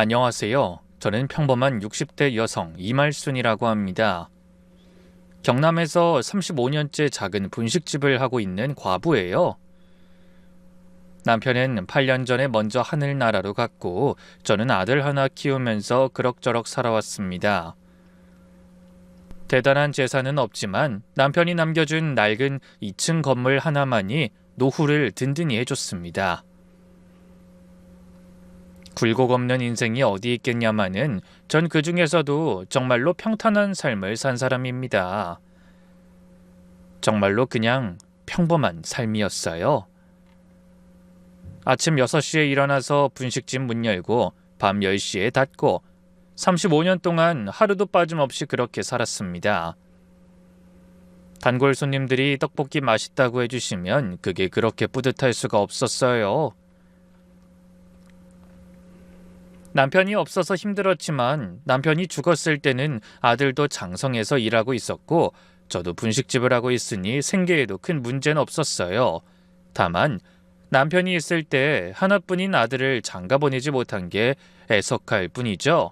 안녕하세요. 저는 평범한 60대 여성 이말순이라고 합니다. 경남에서 35년째 작은 분식집을 하고 있는 과부예요. 남편은 8년 전에 먼저 하늘나라로 갔고 저는 아들 하나 키우면서 그럭저럭 살아왔습니다. 대단한 재산은 없지만 남편이 남겨준 낡은 2층 건물 하나만이 노후를 든든히 해줬습니다. 굴곡 없는 인생이 어디 있겠냐마는 전 그 중에서도 정말로 평탄한 삶을 산 사람입니다. 정말로 그냥 평범한 삶이었어요. 아침 6시에 일어나서 분식집 문 열고 밤 10시에 닫고 35년 동안 하루도 빠짐없이 그렇게 살았습니다. 단골 손님들이 떡볶이 맛있다고 해주시면 그게 그렇게 뿌듯할 수가 없었어요. 남편이 없어서 힘들었지만 남편이 죽었을 때는 아들도 장성해서 일하고 있었고 저도 분식집을 하고 있으니 생계에도 큰 문제는 없었어요. 다만 남편이 있을 때 하나뿐인 아들을 장가 보내지 못한 게 애석할 뿐이죠.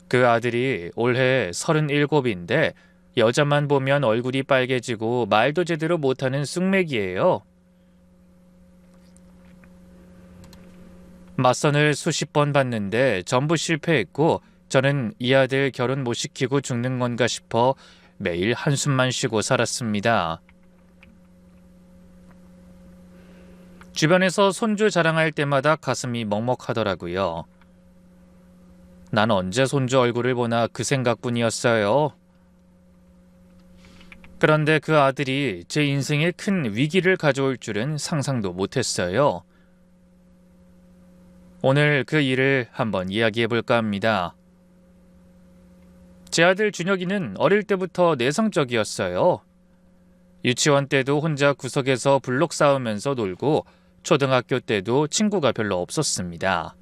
그 아들이 올해 37인데 여자만 보면 얼굴이 빨개지고 말도 제대로 못하는 쑥맥이에요. 맞선을 수십 번 봤는데 전부 실패했고 저는 이 아들 결혼 못 시키고 죽는 건가 싶어 매일 한숨만 쉬고 살았습니다. 주변에서 손주 자랑할 때마다 가슴이 먹먹하더라고요. 난 언제 손주 얼굴을 보나 그 생각뿐이었어요. 그런데 그 아들이 제 인생에 큰 위기를 가져올 줄은 상상도 못했어요. 오늘 그 일을 한번 이야기해 볼까 합니다. 제 아들 준혁이는 어릴 때부터 내성적이었어요. 유치원 때도 혼자 구석에서 블록 쌓으면서 놀고 초등학교 때도 친구가 별로 없었습니다.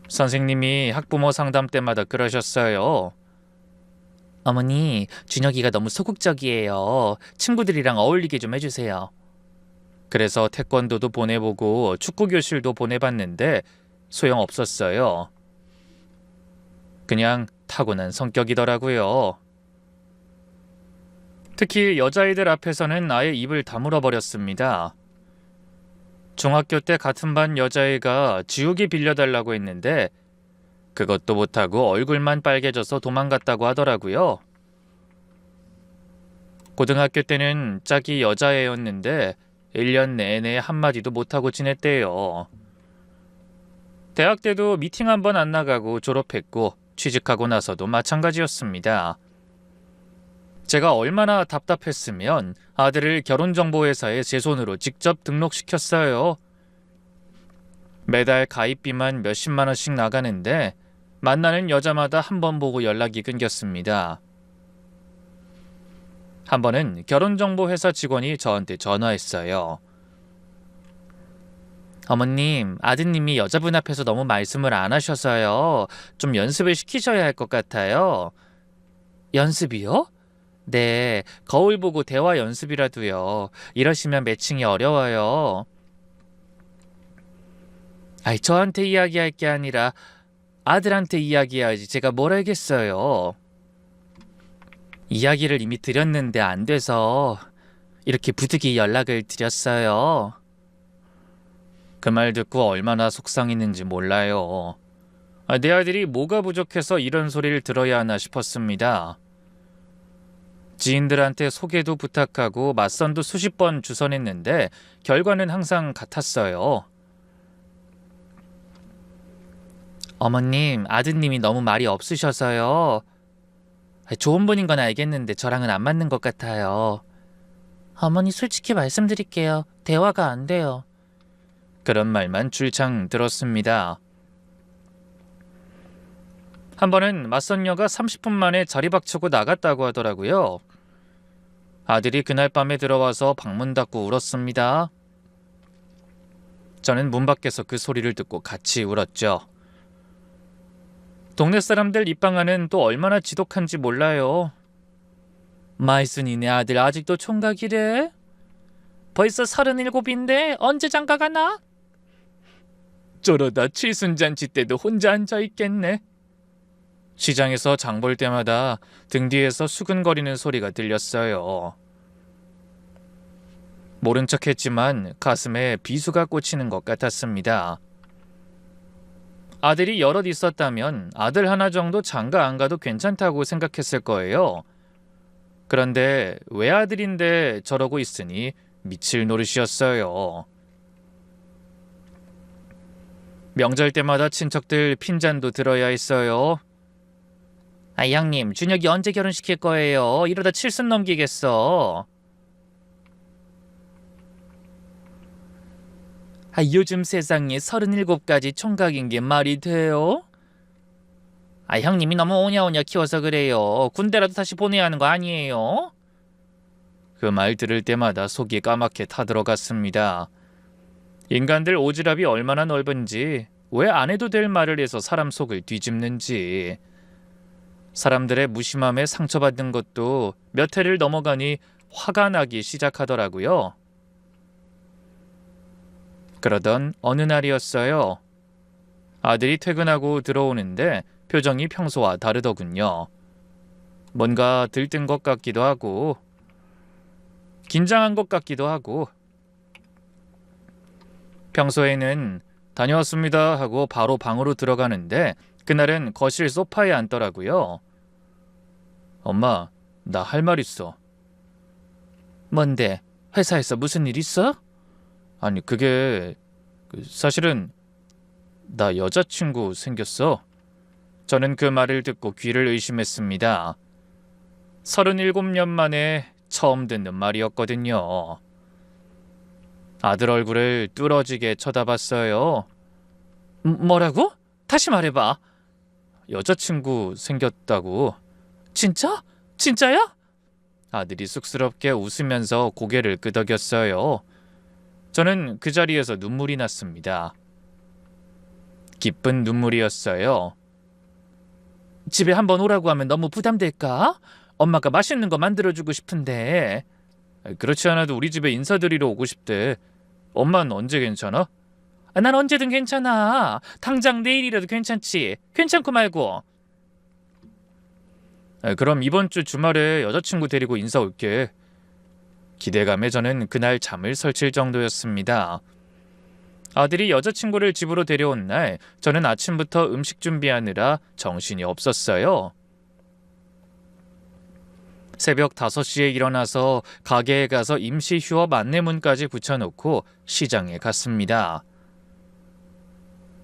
선생님이 학부모 상담 때마다 그러셨어요. 어머니, 준혁이가 너무 소극적이에요. 친구들이랑 어울리게 좀 해주세요. 그래서 태권도도 보내보고 축구 교실도 보내봤는데 소용없었어요. 그냥 타고난 성격이더라고요. 특히 여자애들 앞에서는 아예 입을 다물어 버렸습니다. 중학교 때 같은 반 여자애가 지우개 빌려달라고 했는데 그것도 못하고 얼굴만 빨개져서 도망갔다고 하더라고요. 고등학교 때는 짝이 여자애였는데 1년 내내 한마디도 못하고 지냈대요. 대학 때도 미팅 한 번 안 나가고 졸업했고 취직하고 나서도 마찬가지였습니다. 제가 얼마나 답답했으면 아들을 결혼정보회사에 제 손으로 직접 등록시켰어요. 매달 가입비만 몇십만 원씩 나가는데 만나는 여자마다 한 번 보고 연락이 끊겼습니다. 한 번은 결혼정보회사 직원이 저한테 전화했어요. 어머님, 아드님이 여자분 앞에서 너무 말씀을 안 하셔서요. 좀 연습을 시키셔야 할 것 같아요. 연습이요? 네, 거울 보고 대화 연습이라도요. 이러시면 매칭이 어려워요. 아이, 저한테 이야기할 게 아니라 아들한테 이야기해야지 제가 뭘 알겠어요. 이야기를 이미 드렸는데 안 돼서 이렇게 부득이 연락을 드렸어요. 그 말 듣고 얼마나 속상했는지 몰라요. 내 아들이 뭐가 부족해서 이런 소리를 들어야 하나 싶었습니다. 지인들한테 소개도 부탁하고 맞선도 수십 번 주선했는데 결과는 항상 같았어요. 어머님, 아드님이 너무 말이 없으셔서요. 좋은 분인 건 알겠는데 저랑은 안 맞는 것 같아요. 어머니, 솔직히 말씀드릴게요. 대화가 안 돼요. 그런 말만 줄창 들었습니다. 한 번은 맞선녀가 30분 만에 자리박치고 나갔다고 하더라고요. 아들이 그날 밤에 들어와서 방문 닫고 울었습니다. 저는 문 밖에서 그 소리를 듣고 같이 울었죠. 동네 사람들 입방아는 또 얼마나 지독한지 몰라요. 마이순이네 아들 아직도 총각이래? 벌써 37인데 언제 장가 가나? 저러다 칠순잔치 때도 혼자 앉아있겠네. 시장에서 장볼 때마다 등 뒤에서 수근거리는 소리가 들렸어요. 모른 척했지만 가슴에 비수가 꽂히는 것 같았습니다. 아들이 여럿 있었다면 아들 하나 정도 장가 안 가도 괜찮다고 생각했을 거예요. 그런데 외아들인데 저러고 있으니 미칠 노릇이었어요. 명절 때마다 친척들 핀잔도 들어야 했어요. 아, 형님, 준혁이 언제 결혼시킬 거예요? 이러다 칠순 넘기겠어. 아, 요즘 세상에 37가지 총각인 게 말이 돼요? 아, 형님이 너무 오냐오냐 키워서 그래요. 군대라도 다시 보내야 하는 거 아니에요? 그 말 들을 때마다 속이 까맣게 타들어갔습니다. 인간들 오지랖이 얼마나 넓은지, 왜 안 해도 될 말을 해서 사람 속을 뒤집는지. 사람들의 무심함에 상처받는 것도 몇 해를 넘어가니 화가 나기 시작하더라고요. 그러던 어느 날이었어요. 아들이 퇴근하고 들어오는데 표정이 평소와 다르더군요. 뭔가 들뜬 것 같기도 하고 긴장한 것 같기도 하고. 평소에는 다녀왔습니다 하고 바로 방으로 들어가는데 그날은 거실 소파에 앉더라고요. 엄마, 나 할 말 있어. 뭔데? 회사에서 무슨 일 있어? 아니, 그게 사실은 나 여자친구 생겼어. 저는 그 말을 듣고 귀를 의심했습니다. 37년 만에 처음 듣는 말이었거든요. 아들 얼굴을 뚫어지게 쳐다봤어요. 뭐라고? 다시 말해봐. 여자친구 생겼다고. 진짜? 진짜야? 아들이 쑥스럽게 웃으면서 고개를 끄덕였어요. 저는 그 자리에서 눈물이 났습니다. 기쁜 눈물이었어요. 집에 한번 오라고 하면 너무 부담될까? 엄마가 맛있는 거 만들어주고 싶은데. 그렇지 않아도 우리 집에 인사드리러 오고 싶대. 엄마는 언제 괜찮아? 난 언제든 괜찮아. 당장 내일이라도 괜찮지. 괜찮고 말고. 그럼 이번 주 주말에 여자친구 데리고 인사 올게. 기대감에 저는 그날 잠을 설칠 정도였습니다. 아들이 여자친구를 집으로 데려온 날 저는 아침부터 음식 준비하느라 정신이 없었어요. 새벽 5시에 일어나서 가게에 가서 임시 휴업 안내문까지 붙여놓고 시장에 갔습니다.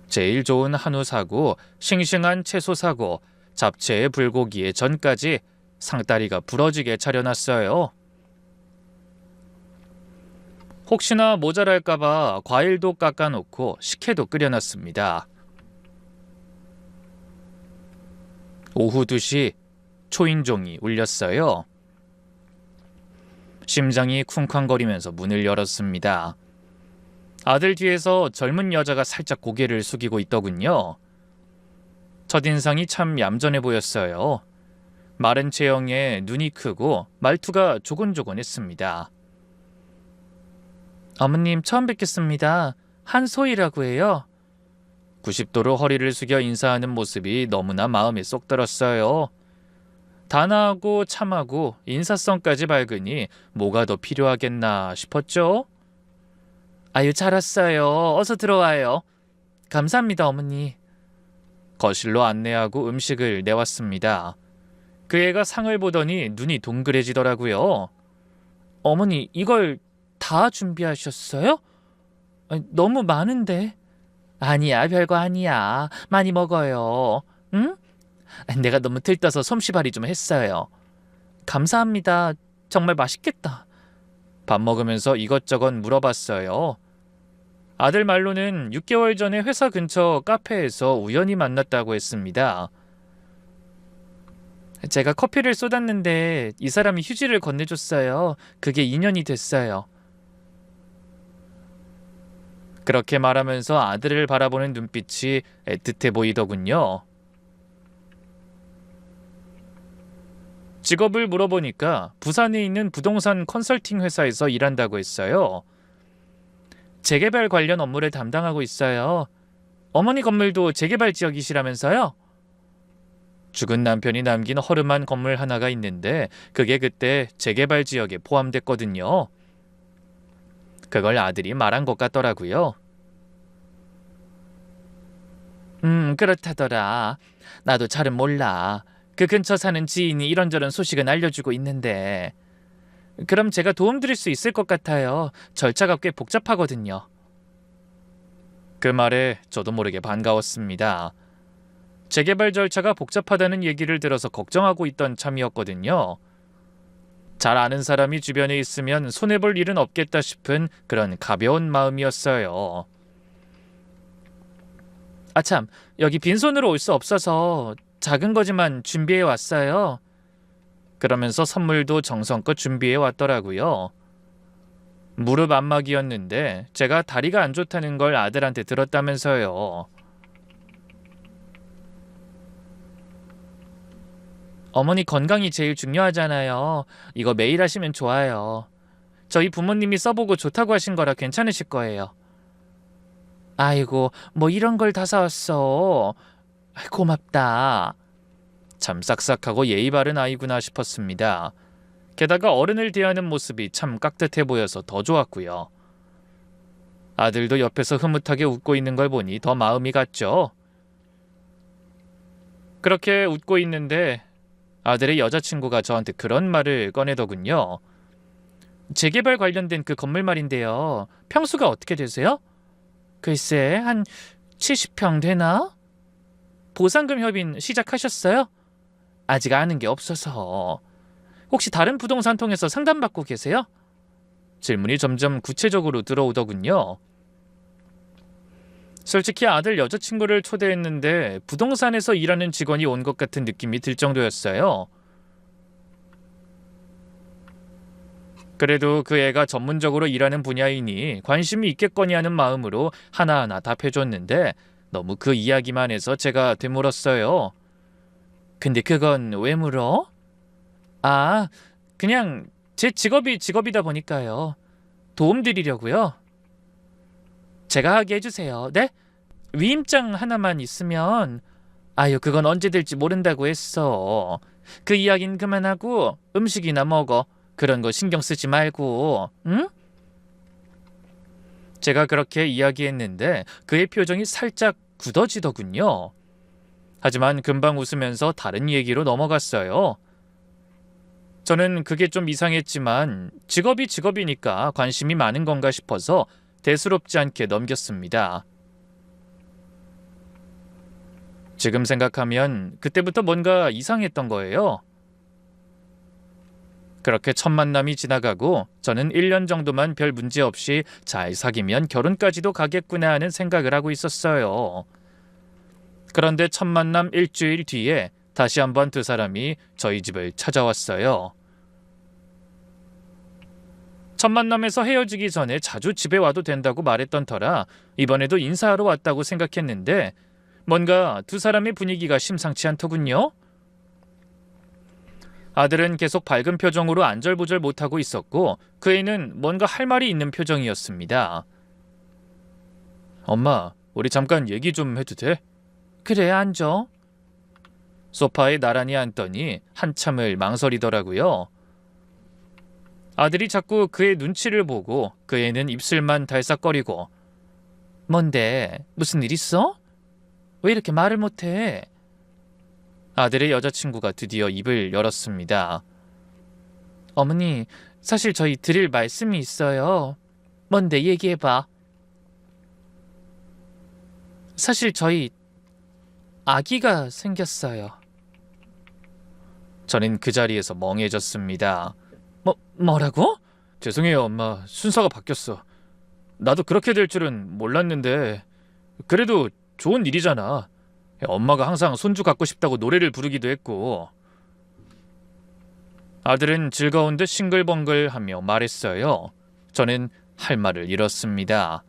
제일 좋은 한우 사고, 싱싱한 채소 사고, 잡채에 불고기에 전까지 상다리가 부러지게 차려놨어요. 혹시나 모자랄까봐 과일도 깎아놓고 식혜도 끓여놨습니다. 오후 2시 초인종이 울렸어요. 심장이 쿵쾅거리면서 문을 열었습니다. 아들 뒤에서 젊은 여자가 살짝 고개를 숙이고 있더군요. 첫인상이 참 얌전해 보였어요. 마른 체형에 눈이 크고 말투가 조곤조곤했습니다. 어머님 처음 뵙겠습니다. 한소희라고 해요. 90도로 허리를 숙여 인사하는 모습이 너무나 마음에 쏙 들었어요. 단아하고 참하고 인사성까지 밝으니 뭐가 더 필요하겠나 싶었죠. 아유, 잘 왔어요. 어서 들어와요. 감사합니다, 어머니. 거실로 안내하고 음식을 내왔습니다. 그 애가 상을 보더니 눈이 동그래지더라고요. 어머니, 이걸 다 준비하셨어요? 아니, 너무 많은데. 아니야, 별거 아니야. 많이 먹어요. 응? 내가 너무 들떠서 솜씨발이 좀 했어요. 감사합니다. 정말 맛있겠다. 밥 먹으면서 이것저것 물어봤어요. 아들 말로는 6개월 전에 회사 근처 카페에서 우연히 만났다고 했습니다. 제가 커피를 쏟았는데 이 사람이 휴지를 건네줬어요. 그게 인연이 됐어요. 그렇게 말하면서 아들을 바라보는 눈빛이 애틋해 보이더군요. 직업을 물어보니까 부산에 있는 부동산 컨설팅 회사에서 일한다고 했어요. 재개발 관련 업무를 담당하고 있어요. 어머니 건물도 재개발 지역이시라면서요? 죽은 남편이 남긴 허름한 건물 하나가 있는데 그게 그때 재개발 지역에 포함됐거든요. 그걸 아들이 말한 것 같더라고요. 그렇다더라. 나도 잘은 몰라. 그 근처 사는 지인이 이런저런 소식은 알려주고 있는데. 그럼 제가 도움드릴 수 있을 것 같아요. 절차가 꽤 복잡하거든요. 그 말에 저도 모르게 반가웠습니다. 재개발 절차가 복잡하다는 얘기를 들어서 걱정하고 있던 참이었거든요. 잘 아는 사람이 주변에 있으면 손해볼 일은 없겠다 싶은 그런 가벼운 마음이었어요. 아참, 여기 빈손으로 올 수 없어서 작은 거지만 준비해 왔어요. 그러면서 선물도 정성껏 준비해 왔더라고요. 무릎 안마기였는데 제가 다리가 안 좋다는 걸 아들한테 들었다면서요. 어머니 건강이 제일 중요하잖아요. 이거 매일 하시면 좋아요. 저희 부모님이 써보고 좋다고 하신 거라 괜찮으실 거예요. 아이고, 뭐 이런 걸 다 사왔어. 고맙다. 참 싹싹하고 예의 바른 아이구나 싶었습니다. 게다가 어른을 대하는 모습이 참 깍듯해 보여서 더 좋았고요. 아들도 옆에서 흐뭇하게 웃고 있는 걸 보니 더 마음이 갔죠. 그렇게 웃고 있는데 아들의 여자친구가 저한테 그런 말을 꺼내더군요. 재개발 관련된 그 건물 말인데요. 평수가 어떻게 되세요? 글쎄, 한 70평 되나? 보상금 협의는 시작하셨어요? 아직 아는 게 없어서. 혹시 다른 부동산 통해서 상담받고 계세요? 질문이 점점 구체적으로 들어오더군요. 솔직히 아들 여자친구를 초대했는데 부동산에서 일하는 직원이 온 것 같은 느낌이 들 정도였어요. 그래도 그 애가 전문적으로 일하는 분야이니 관심이 있겠거니 하는 마음으로 하나하나 답해줬는데 너무 그 이야기만 해서 제가 되물었어요. 근데 그건 왜 물어? 아, 그냥 제 직업이 직업이다 보니까요. 도움 드리려고요. 제가 하게 해주세요. 네? 위임장 하나만 있으면. 아유, 그건 언제 될지 모른다고 했어. 그 이야긴 그만하고 음식이나 먹어. 그런 거 신경 쓰지 말고, 응? 제가 그렇게 이야기했는데 그의 표정이 살짝 굳어지더군요. 하지만 금방 웃으면서 다른 얘기로 넘어갔어요. 저는 그게 좀 이상했지만 직업이 직업이니까 관심이 많은 건가 싶어서 대수롭지 않게 넘겼습니다. 지금 생각하면 그때부터 뭔가 이상했던 거예요. 그렇게 첫 만남이 지나가고 저는 1년 정도만 별 문제 없이 잘 사귀면 결혼까지도 가겠구나 하는 생각을 하고 있었어요. 그런데 첫 만남 일주일 뒤에 다시 한번 두 사람이 저희 집을 찾아왔어요. 첫 만남에서 헤어지기 전에 자주 집에 와도 된다고 말했던 터라 이번에도 인사하러 왔다고 생각했는데 뭔가 두 사람의 분위기가 심상치 않더군요. 아들은 계속 밝은 표정으로 안절부절 못하고 있었고 그 애는 뭔가 할 말이 있는 표정이었습니다. 엄마, 우리 잠깐 얘기 좀 해도 돼? 그래, 앉아. 소파에 나란히 앉더니 한참을 망설이더라고요. 아들이 자꾸 그의 눈치를 보고 그 애는 입술만 달싹거리고 뭔데? 무슨 일 있어? 왜 이렇게 말을 못해? 아들의 여자친구가 드디어 입을 열었습니다. 어머니, 사실 저희 드릴 말씀이 있어요. 뭔데 얘기해봐. 사실 저희 아기가 생겼어요. 저는 그 자리에서 멍해졌습니다. 뭐라고? 죄송해요, 엄마. 순서가 바뀌었어. 나도 그렇게 될 줄은 몰랐는데 그래도 좋은 일이잖아. 엄마가 항상 손주 갖고 싶다고 노래를 부르기도 했고. 아들은 즐거운 듯 싱글벙글하며 말했어요. 저는 할 말을 잃었습니다.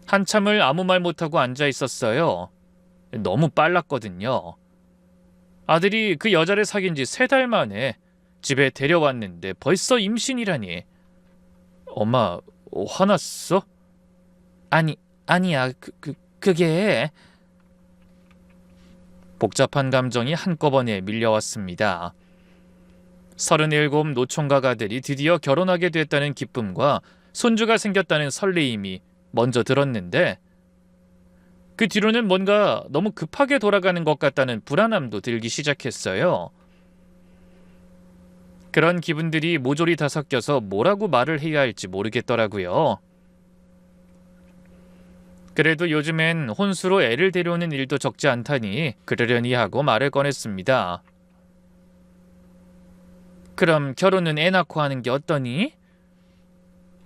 한참을 아무 말 못하고 앉아 있었어요. 너무 빨랐거든요. 아들이 그 여자를 사귄 지 3달 만에 집에 데려왔는데 벌써 임신이라니. 엄마, 화났어? 아니야. 그게... 복잡한 감정이 한꺼번에 밀려왔습니다. 37 노총각 아들이 드디어 결혼하게 됐다는 기쁨과 손주가 생겼다는 설레임이 먼저 들었는데 그 뒤로는 뭔가 너무 급하게 돌아가는 것 같다는 불안함도 들기 시작했어요. 그런 기분들이 모조리 다 섞여서 뭐라고 말을 해야 할지 모르겠더라고요. 그래도 요즘엔 혼수로 애를 데려오는 일도 적지 않다니 그러려니 하고 말을 꺼냈습니다. 그럼 결혼은 애 낳고 하는 게 어떠니?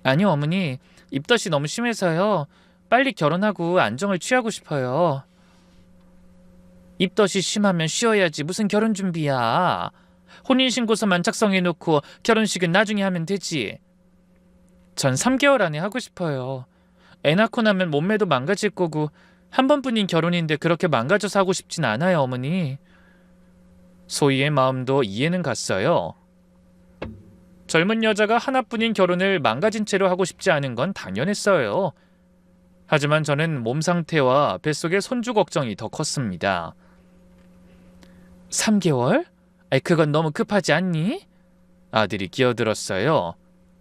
아니요, 어머니. 입덧이 너무 심해서요. 빨리 결혼하고 안정을 취하고 싶어요. 입덧이 심하면 쉬어야지 무슨 결혼 준비야. 혼인신고서만 작성해놓고 결혼식은 나중에 하면 되지. 전 3개월 안에 하고 싶어요. 애 낳고 나면 몸매도 망가질 거고 한 번뿐인 결혼인데 그렇게 망가져서 하고 싶진 않아요, 어머니. 소희의 마음도 이해는 갔어요. 젊은 여자가 하나뿐인 결혼을 망가진 채로 하고 싶지 않은 건 당연했어요. 하지만 저는 몸 상태와 뱃속의 손주 걱정이 더 컸습니다. 3개월? 그건 너무 급하지 않니? 아들이 끼어들었어요.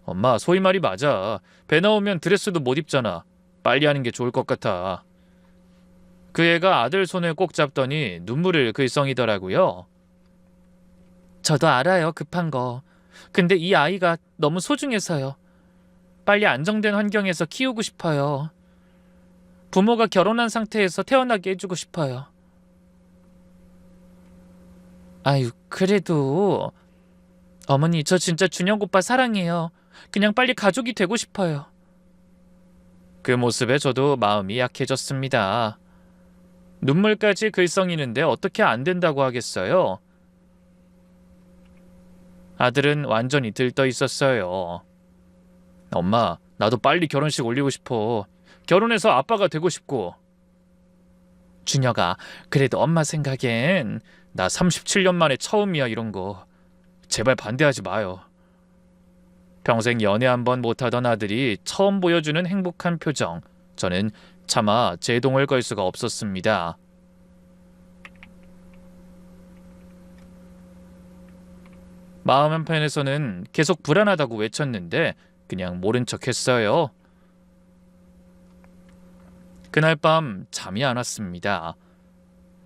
엄마, 소희 말이 맞아. 배 나오면 드레스도 못 입잖아. 빨리 하는 게 좋을 것 같아. 그 애가 아들 손을 꼭 잡더니 눈물을 글썽이더라고요. 저도 알아요, 급한 거. 근데 이 아이가 너무 소중해서요. 빨리 안정된 환경에서 키우고 싶어요. 부모가 결혼한 상태에서 태어나게 해주고 싶어요. 아유, 그래도... 어머니, 저 진짜 준영 오빠 사랑해요. 그냥 빨리 가족이 되고 싶어요. 그 모습에 저도 마음이 약해졌습니다. 눈물까지 글썽이는데 어떻게 안 된다고 하겠어요? 아들은 완전히 들떠 있었어요. 엄마, 나도 빨리 결혼식 올리고 싶어. 결혼해서 아빠가 되고 싶고. 준혁아, 그래도 엄마 생각엔 나 37년 만에 처음이야, 이런 거. 제발 반대하지 마요. 평생 연애 한 번 못하던 아들이 처음 보여주는 행복한 표정. 저는 차마 제동을 걸 수가 없었습니다. 마음 한편에서는 계속 불안하다고 외쳤는데 그냥 모른 척 했어요. 그날 밤 잠이 안 왔습니다.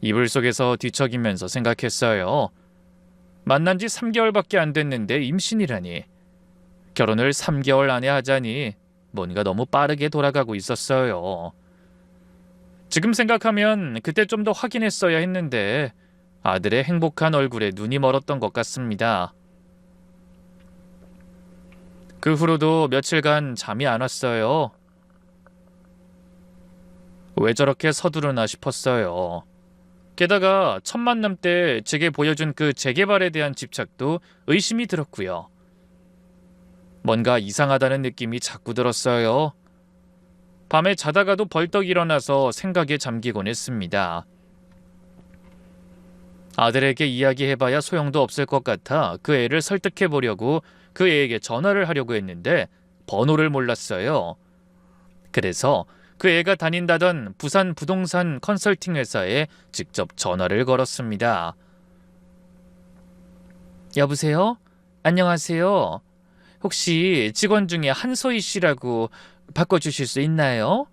이불 속에서 뒤척이면서 생각했어요. 만난 지 3개월밖에 안 됐는데 임신이라니. 결혼을 3개월 안에 하자니 뭔가 너무 빠르게 돌아가고 있었어요. 지금 생각하면 그때 좀 더 확인했어야 했는데 아들의 행복한 얼굴에 눈이 멀었던 것 같습니다. 그 후로도 며칠간 잠이 안 왔어요. 왜 저렇게 서두르나 싶었어요. 게다가 첫 만남 때 제게 보여준 그 재개발에 대한 집착도 의심이 들었고요. 뭔가 이상하다는 느낌이 자꾸 들었어요. 밤에 자다가도 벌떡 일어나서 생각에 잠기곤 했습니다. 아들에게 이야기해봐야 소용도 없을 것 같아 그 애를 설득해보려고 그 애에게 전화를 하려고 했는데 번호를 몰랐어요. 그래서 그 애가 다닌다던 부산 부동산 컨설팅 회사에 직접 전화를 걸었습니다. 여보세요? 안녕하세요. 혹시 직원 중에 한소희 씨라고 바꿔주실 수 있나요?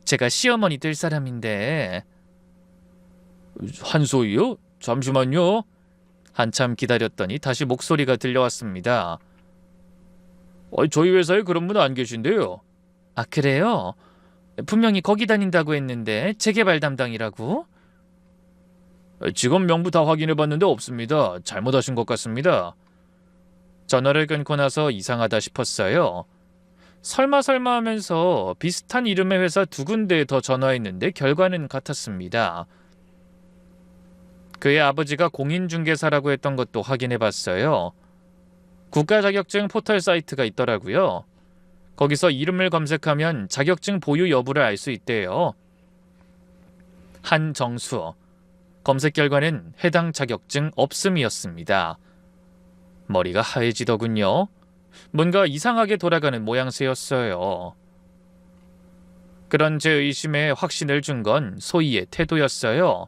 제가 시어머니 될 사람인데. 한소희요? 잠시만요. 한참 기다렸더니 다시 목소리가 들려왔습니다. 저희 회사에 그런 분 안 계신데요. 아, 그래요? 분명히 거기 다닌다고 했는데 재개발 담당이라고? 직원 명부 다 확인해봤는데 없습니다. 잘못하신 것 같습니다. 전화를 끊고 나서 이상하다 싶었어요. 설마 하면서 비슷한 이름의 회사 2군데에 더 전화했는데 결과는 같았습니다. 그의 아버지가 공인중개사라고 했던 것도 확인해봤어요. 국가자격증 포털 사이트가 있더라고요. 거기서 이름을 검색하면 자격증 보유 여부를 알 수 있대요. 한정수. 검색 결과는 해당 자격증 없음이었습니다. 머리가 하얘지더군요. 뭔가 이상하게 돌아가는 모양새였어요. 그런 제 의심에 확신을 준 건 소희의 태도였어요.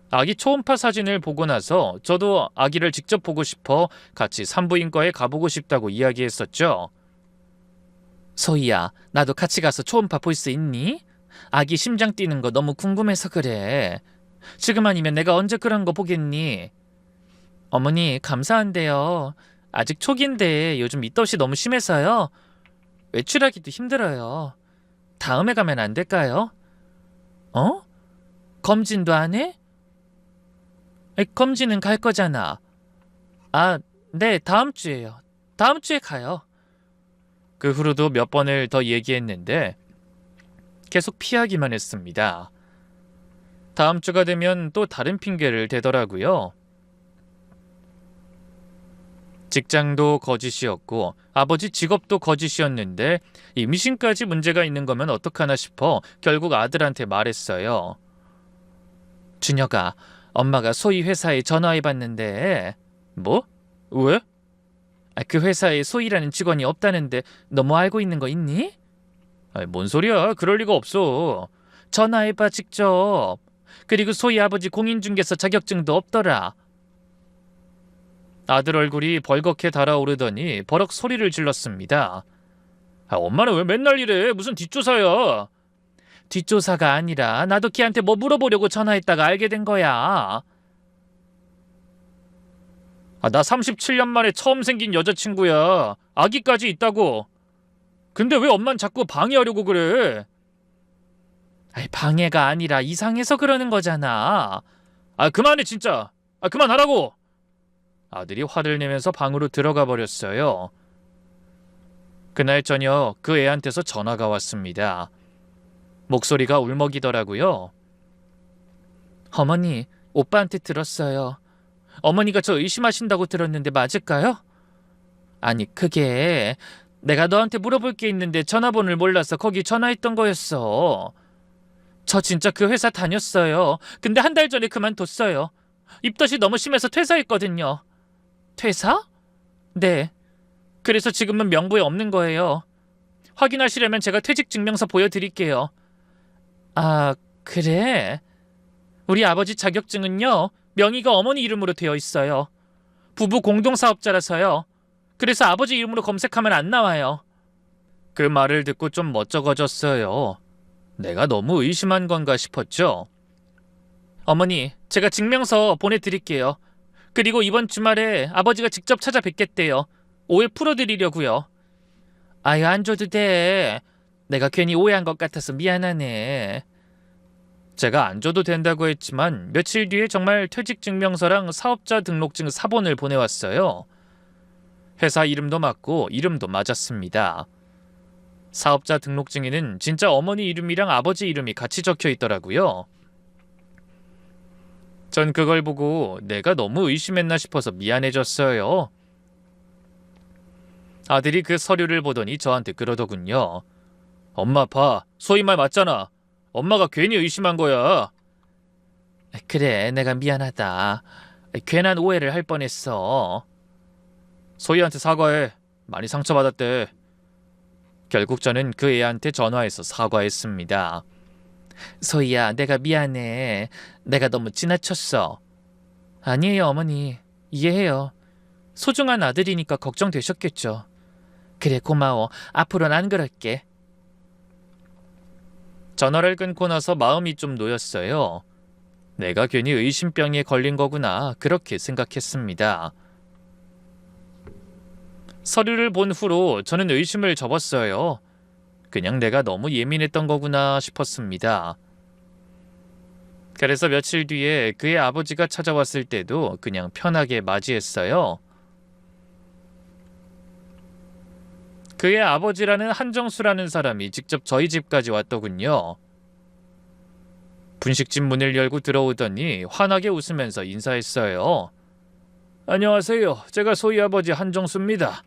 아기 초음파 사진을 보고 나서 저도 아기를 직접 보고 싶어 같이 산부인과에 가보고 싶다고 이야기했었죠. 소희야, 나도 같이 가서 초음파 볼 수 있니? 아기 심장 뛰는 거 너무 궁금해서 그래. 지금 아니면 내가 언제 그런 거 보겠니? 어머니, 감사한데요. 아직 초기인데 요즘 입덧이 너무 심해서요. 외출하기도 힘들어요. 다음에 가면 안 될까요? 어? 검진도 안 해? 검진은 갈 거잖아. 아, 네, 다음 주에요. 다음 주에 가요. 그 후로도 몇 번을 더 얘기했는데 계속 피하기만 했습니다. 다음 주가 되면 또 다른 핑계를 대더라고요. 직장도 거짓이었고 아버지 직업도 거짓이었는데 임신까지 문제가 있는 거면 어떡하나 싶어 결국 아들한테 말했어요. 준혁아, 엄마가 소희 회사에 전화해봤는데. 뭐? 왜? 그 회사에 소희라는 직원이 없다는데 너 뭐 알고 있는 거 있니? 뭔 소리야? 그럴 리가 없어. 전화해봐 직접. 그리고 소희 아버지 공인중개사 자격증도 없더라. 아들 얼굴이 벌겋게 달아오르더니 버럭 소리를 질렀습니다. 엄마는 왜 맨날 이래? 무슨 뒷조사야? 뒷조사가 아니라 나도 걔한테 뭐 물어보려고 전화했다가 알게 된 거야. 나 37년 만에 처음 생긴 여자친구야. 아기까지 있다고. 근데 왜 엄만 자꾸 방해하려고 그래? 방해가 아니라 이상해서 그러는 거잖아. 그만해 진짜. 그만하라고. 아들이 화를 내면서 방으로 들어가 버렸어요. 그날 저녁 그 애한테서 전화가 왔습니다. 목소리가 울먹이더라고요. 어머니, 오빠한테 들었어요. 어머니가 저 의심하신다고 들었는데 맞을까요? 아니, 그게 내가 너한테 물어볼 게 있는데 전화번호를 몰라서 거기 전화했던 거였어. 저 진짜 그 회사 다녔어요. 근데 한 달 전에 그만뒀어요. 입덧이 너무 심해서 퇴사했거든요. 퇴사? 네. 그래서 지금은 명부에 없는 거예요. 확인하시려면 제가 퇴직 증명서 보여드릴게요. 그래? 우리 아버지 자격증은요, 명의가 어머니 이름으로 되어 있어요. 부부 공동사업자라서요. 그래서 아버지 이름으로 검색하면 안 나와요. 그 말을 듣고 좀 멋쩍어졌어요. 내가 너무 의심한 건가 싶었죠. 어머니, 제가 증명서 보내드릴게요. 그리고 이번 주말에 아버지가 직접 찾아뵙겠대요. 오해 풀어드리려고요. 안 줘도 돼. 내가 괜히 오해한 것 같아서 미안하네. 제가 안 줘도 된다고 했지만 며칠 뒤에 정말 퇴직증명서랑 사업자 등록증 사본을 보내왔어요. 회사 이름도 맞고 이름도 맞았습니다. 사업자 등록증에는 진짜 어머니 이름이랑 아버지 이름이 같이 적혀 있더라고요. 전 그걸 보고 내가 너무 의심했나 싶어서 미안해졌어요. 아들이 그 서류를 보더니 저한테 그러더군요. 엄마 봐, 소희 말 맞잖아. 엄마가 괜히 의심한 거야. 그래, 내가 미안하다. 괜한 오해를 할 뻔했어. 소희한테 사과해. 많이 상처받았대. 결국 저는 그 애한테 전화해서 사과했습니다. 소희야, 내가 미안해. 내가 너무 지나쳤어. 아니에요, 어머니. 이해해요. 소중한 아들이니까 걱정되셨겠죠. 그래, 고마워. 앞으로는 안 그럴게. 전화를 끊고 나서 마음이 좀 놓였어요. 내가 괜히 의심병에 걸린 거구나, 그렇게 생각했습니다. 서류를 본 후로 저는 의심을 접었어요. 그냥 내가 너무 예민했던 거구나 싶었습니다. 그래서 며칠 뒤에 그의 아버지가 찾아왔을 때도 그냥 편하게 맞이했어요. 그의 아버지라는 한정수라는 사람이 직접 저희 집까지 왔더군요. 분식집 문을 열고 들어오더니 환하게 웃으면서 인사했어요. 안녕하세요. 제가 소희 아버지 한정수입니다.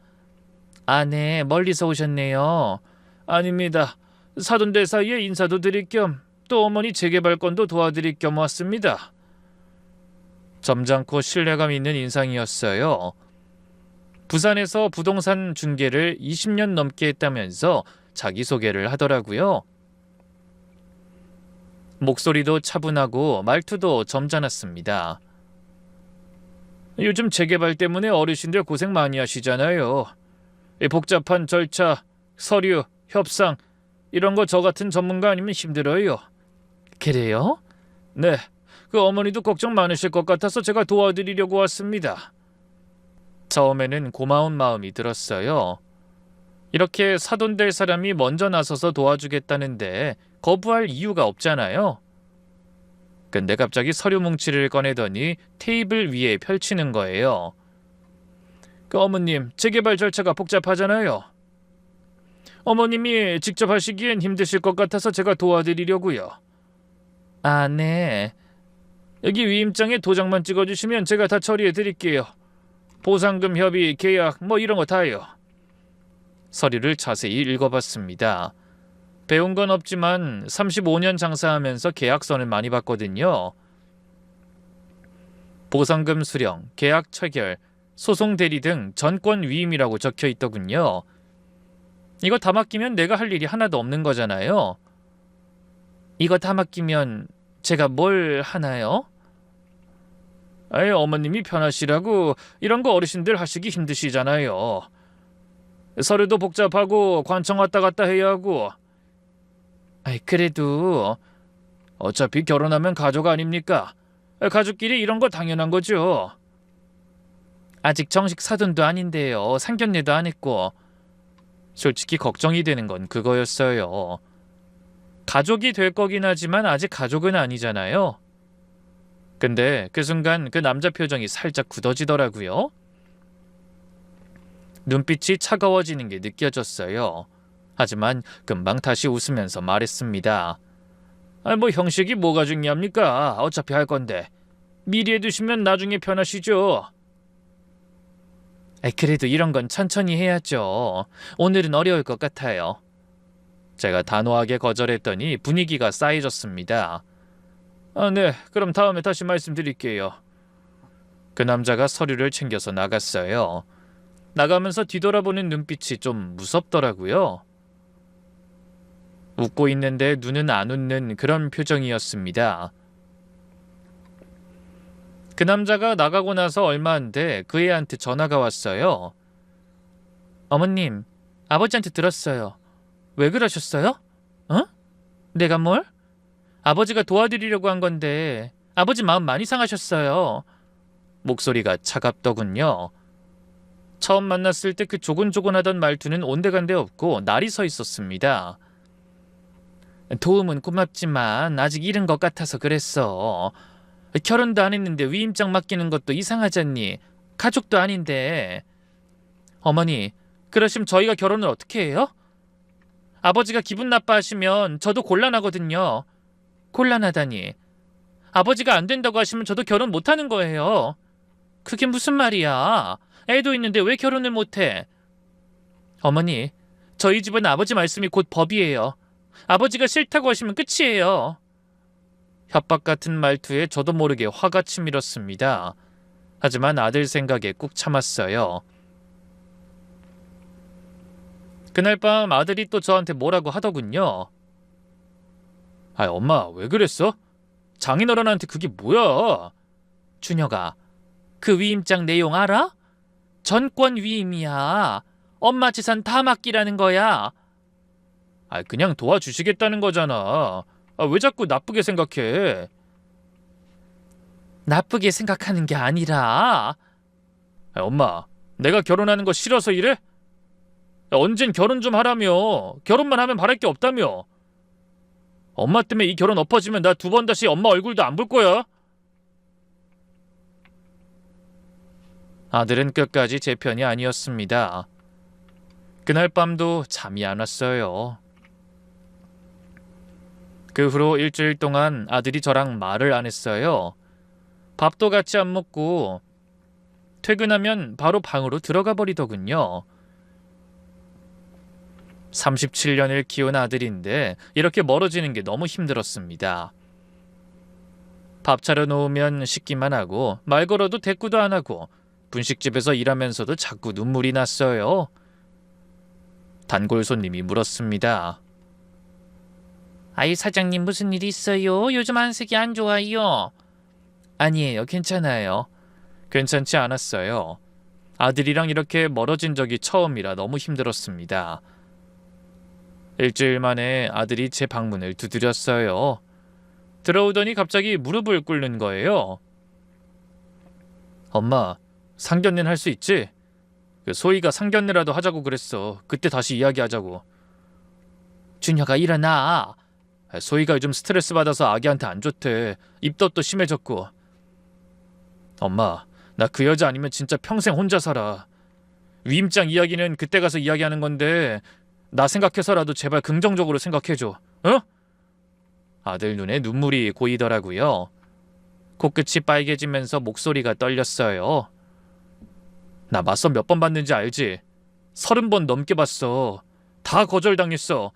네, 멀리서 오셨네요. 아닙니다. 사돈들 사이에 인사도 드릴 겸 또 어머니 재개발건도 도와드릴 겸 왔습니다. 점잖고 신뢰감 있는 인상이었어요. 부산에서 부동산 중개를 20년 넘게 했다면서 자기소개를 하더라고요. 목소리도 차분하고 말투도 점잖았습니다. 요즘 재개발 때문에 어르신들 고생 많이 하시잖아요. 이 복잡한 절차, 서류, 협상 이런 거 저 같은 전문가 아니면 힘들어요. 그래요? 네, 그 어머니도 걱정 많으실 것 같아서 제가 도와드리려고 왔습니다. 처음에는 고마운 마음이 들었어요. 이렇게 사돈될 사람이 먼저 나서서 도와주겠다는데 거부할 이유가 없잖아요. 근데 갑자기 서류 뭉치를 꺼내더니 테이블 위에 펼치는 거예요. 그 어머님, 재개발 절차가 복잡하잖아요. 어머님이 직접 하시기엔 힘드실 것 같아서 제가 도와드리려고요. 아, 네. 여기 위임장에 도장만 찍어주시면 제가 다 처리해드릴게요. 보상금 협의, 계약 뭐 이런 거 다요. 서류를 자세히 읽어봤습니다. 배운 건 없지만 35년 장사하면서 계약서는 많이 봤거든요. 보상금 수령, 계약 체결, 소송 대리 등 전권 위임이라고 적혀 있더군요. 이거 다 맡기면 내가 할 일이 하나도 없는 거잖아요. 이거 다 맡기면 제가 뭘 하나요? 아이, 어머님이 편하시라고 이런 거 어르신들 하시기 힘드시잖아요. 서류도 복잡하고 관청 왔다 갔다 해야 하고. 아이, 그래도 어차피 결혼하면 가족 아닙니까? 가족끼리 이런 거 당연한 거죠. 아직 정식 사돈도 아닌데요. 상견례도 안 했고. 솔직히 걱정이 되는 건 그거였어요. 가족이 될 거긴 하지만 아직 가족은 아니잖아요. 근데 그 순간 그 남자 표정이 살짝 굳어지더라고요. 눈빛이 차가워지는 게 느껴졌어요. 하지만 금방 다시 웃으면서 말했습니다. 뭐 형식이 뭐가 중요합니까? 어차피 할 건데. 미리 해두시면 나중에 편하시죠. 그래도 이런 건 천천히 해야죠. 오늘은 어려울 것 같아요. 제가 단호하게 거절했더니 분위기가 싸해졌습니다. 네, 그럼 다음에 다시 말씀드릴게요. 그 남자가 서류를 챙겨서 나갔어요. 나가면서 뒤돌아보는 눈빛이 좀 무섭더라고요. 웃고 있는데 눈은 안 웃는 그런 표정이었습니다. 그 남자가 나가고 나서 얼마 안 돼 그 애한테 전화가 왔어요. 어머님, 아버지한테 들었어요. 왜 그러셨어요? 어? 내가 뭘? 아버지가 도와드리려고 한 건데 아버지 마음 많이 상하셨어요. 목소리가 차갑더군요. 처음 만났을 때 그 조곤조곤하던 말투는 온데간데 없고 날이 서 있었습니다. 도움은 고맙지만 아직 이른 것 같아서 그랬어. 결혼도 안 했는데 위임장 맡기는 것도 이상하잖니. 가족도 아닌데. 어머니, 그러시면 저희가 결혼을 어떻게 해요? 아버지가 기분 나빠하시면 저도 곤란하거든요. 곤란하다니. 아버지가 안 된다고 하시면 저도 결혼 못하는 거예요. 그게 무슨 말이야. 애도 있는데 왜 결혼을 못해? 어머니, 저희 집은 아버지 말씀이 곧 법이에요. 아버지가 싫다고 하시면 끝이에요. 협박 같은 말투에 저도 모르게 화가 치밀었습니다. 하지만 아들 생각에 꾹 참았어요. 그날 밤 아들이 또 저한테 뭐라고 하더군요. 엄마 왜 그랬어? 장인어른한테 그게 뭐야? 준혁아, 그 위임장 내용 알아? 전권 위임이야. 엄마 재산 다 맡기라는 거야. 그냥 도와주시겠다는 거잖아. 왜 자꾸 나쁘게 생각해? 나쁘게 생각하는 게 아니라. 엄마, 내가 결혼하는 거 싫어서 이래? 언젠 결혼 좀 하라며. 결혼만 하면 바랄 게 없다며. 엄마 때문에 이 결혼 엎어지면 나 2번 다시 엄마 얼굴도 안 볼 거야. 아들은 끝까지 제 편이 아니었습니다. 그날 밤도 잠이 안 왔어요. 그 후로 일주일 동안 아들이 저랑 말을 안 했어요. 밥도 같이 안 먹고 퇴근하면 바로 방으로 들어가 버리더군요. 37년을 키운 아들인데 이렇게 멀어지는 게 너무 힘들었습니다. 밥 차려놓으면 씻기만 하고 말 걸어도 대꾸도 안 하고 분식집에서 일하면서도 자꾸 눈물이 났어요. 단골 손님이 물었습니다. 아이 사장님 무슨 일 있어요? 요즘 안색이 안 좋아요. 아니에요. 괜찮아요. 괜찮지 않았어요. 아들이랑 이렇게 멀어진 적이 처음이라 너무 힘들었습니다. 일주일 만에 아들이 제 방문을 두드렸어요. 들어오더니 갑자기 무릎을 꿇는 거예요. 엄마, 상견례는 할 수 있지? 소희가 상견례라도 하자고 그랬어. 그때 다시 이야기하자고. 준혁아 일어나. 소희가 요즘 스트레스 받아서 아기한테 안 좋대. 입덧도 심해졌고. 엄마, 나 그 여자 아니면 진짜 평생 혼자 살아. 위임장 이야기는 그때 가서 이야기하는 건데 나 생각해서라도 제발 긍정적으로 생각해줘. 어? 아들 눈에 눈물이 고이더라고요. 코끝이 빨개지면서 목소리가 떨렸어요. 나 맞선 몇 번 봤는지 알지? 30번 넘게 봤어. 다 거절당했어.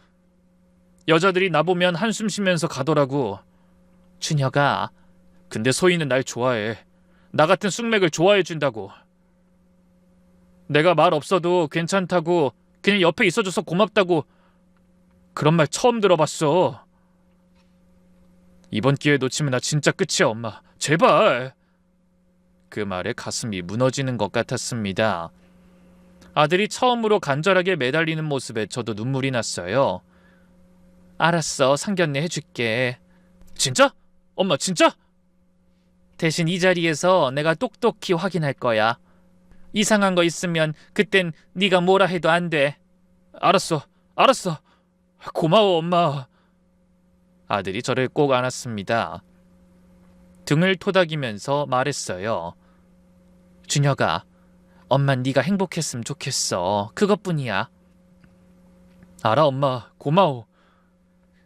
여자들이 나보면 한숨 쉬면서 가더라고. 준혁아, 근데 소희는 날 좋아해. 나 같은 쑥맥을 좋아해준다고. 내가 말 없어도 괜찮다고, 그냥 옆에 있어줘서 고맙다고, 그런 말 처음 들어봤어. 이번 기회 놓치면 나 진짜 끝이야, 엄마. 제발. 그 말에 가슴이 무너지는 것 같았습니다. 아들이 처음으로 간절하게 매달리는 모습에 저도 눈물이 났어요. 알았어, 상견례 해줄게. 진짜? 엄마 진짜? 대신 이 자리에서 내가 똑똑히 확인할 거야. 이상한 거 있으면 그땐 네가 뭐라 해도 안 돼. 알았어. 고마워 엄마. 아들이 저를 꼭 안았습니다. 등을 토닥이면서 말했어요. 준혁아, 엄만 네가 행복했으면 좋겠어. 그것뿐이야. 알아 엄마, 고마워.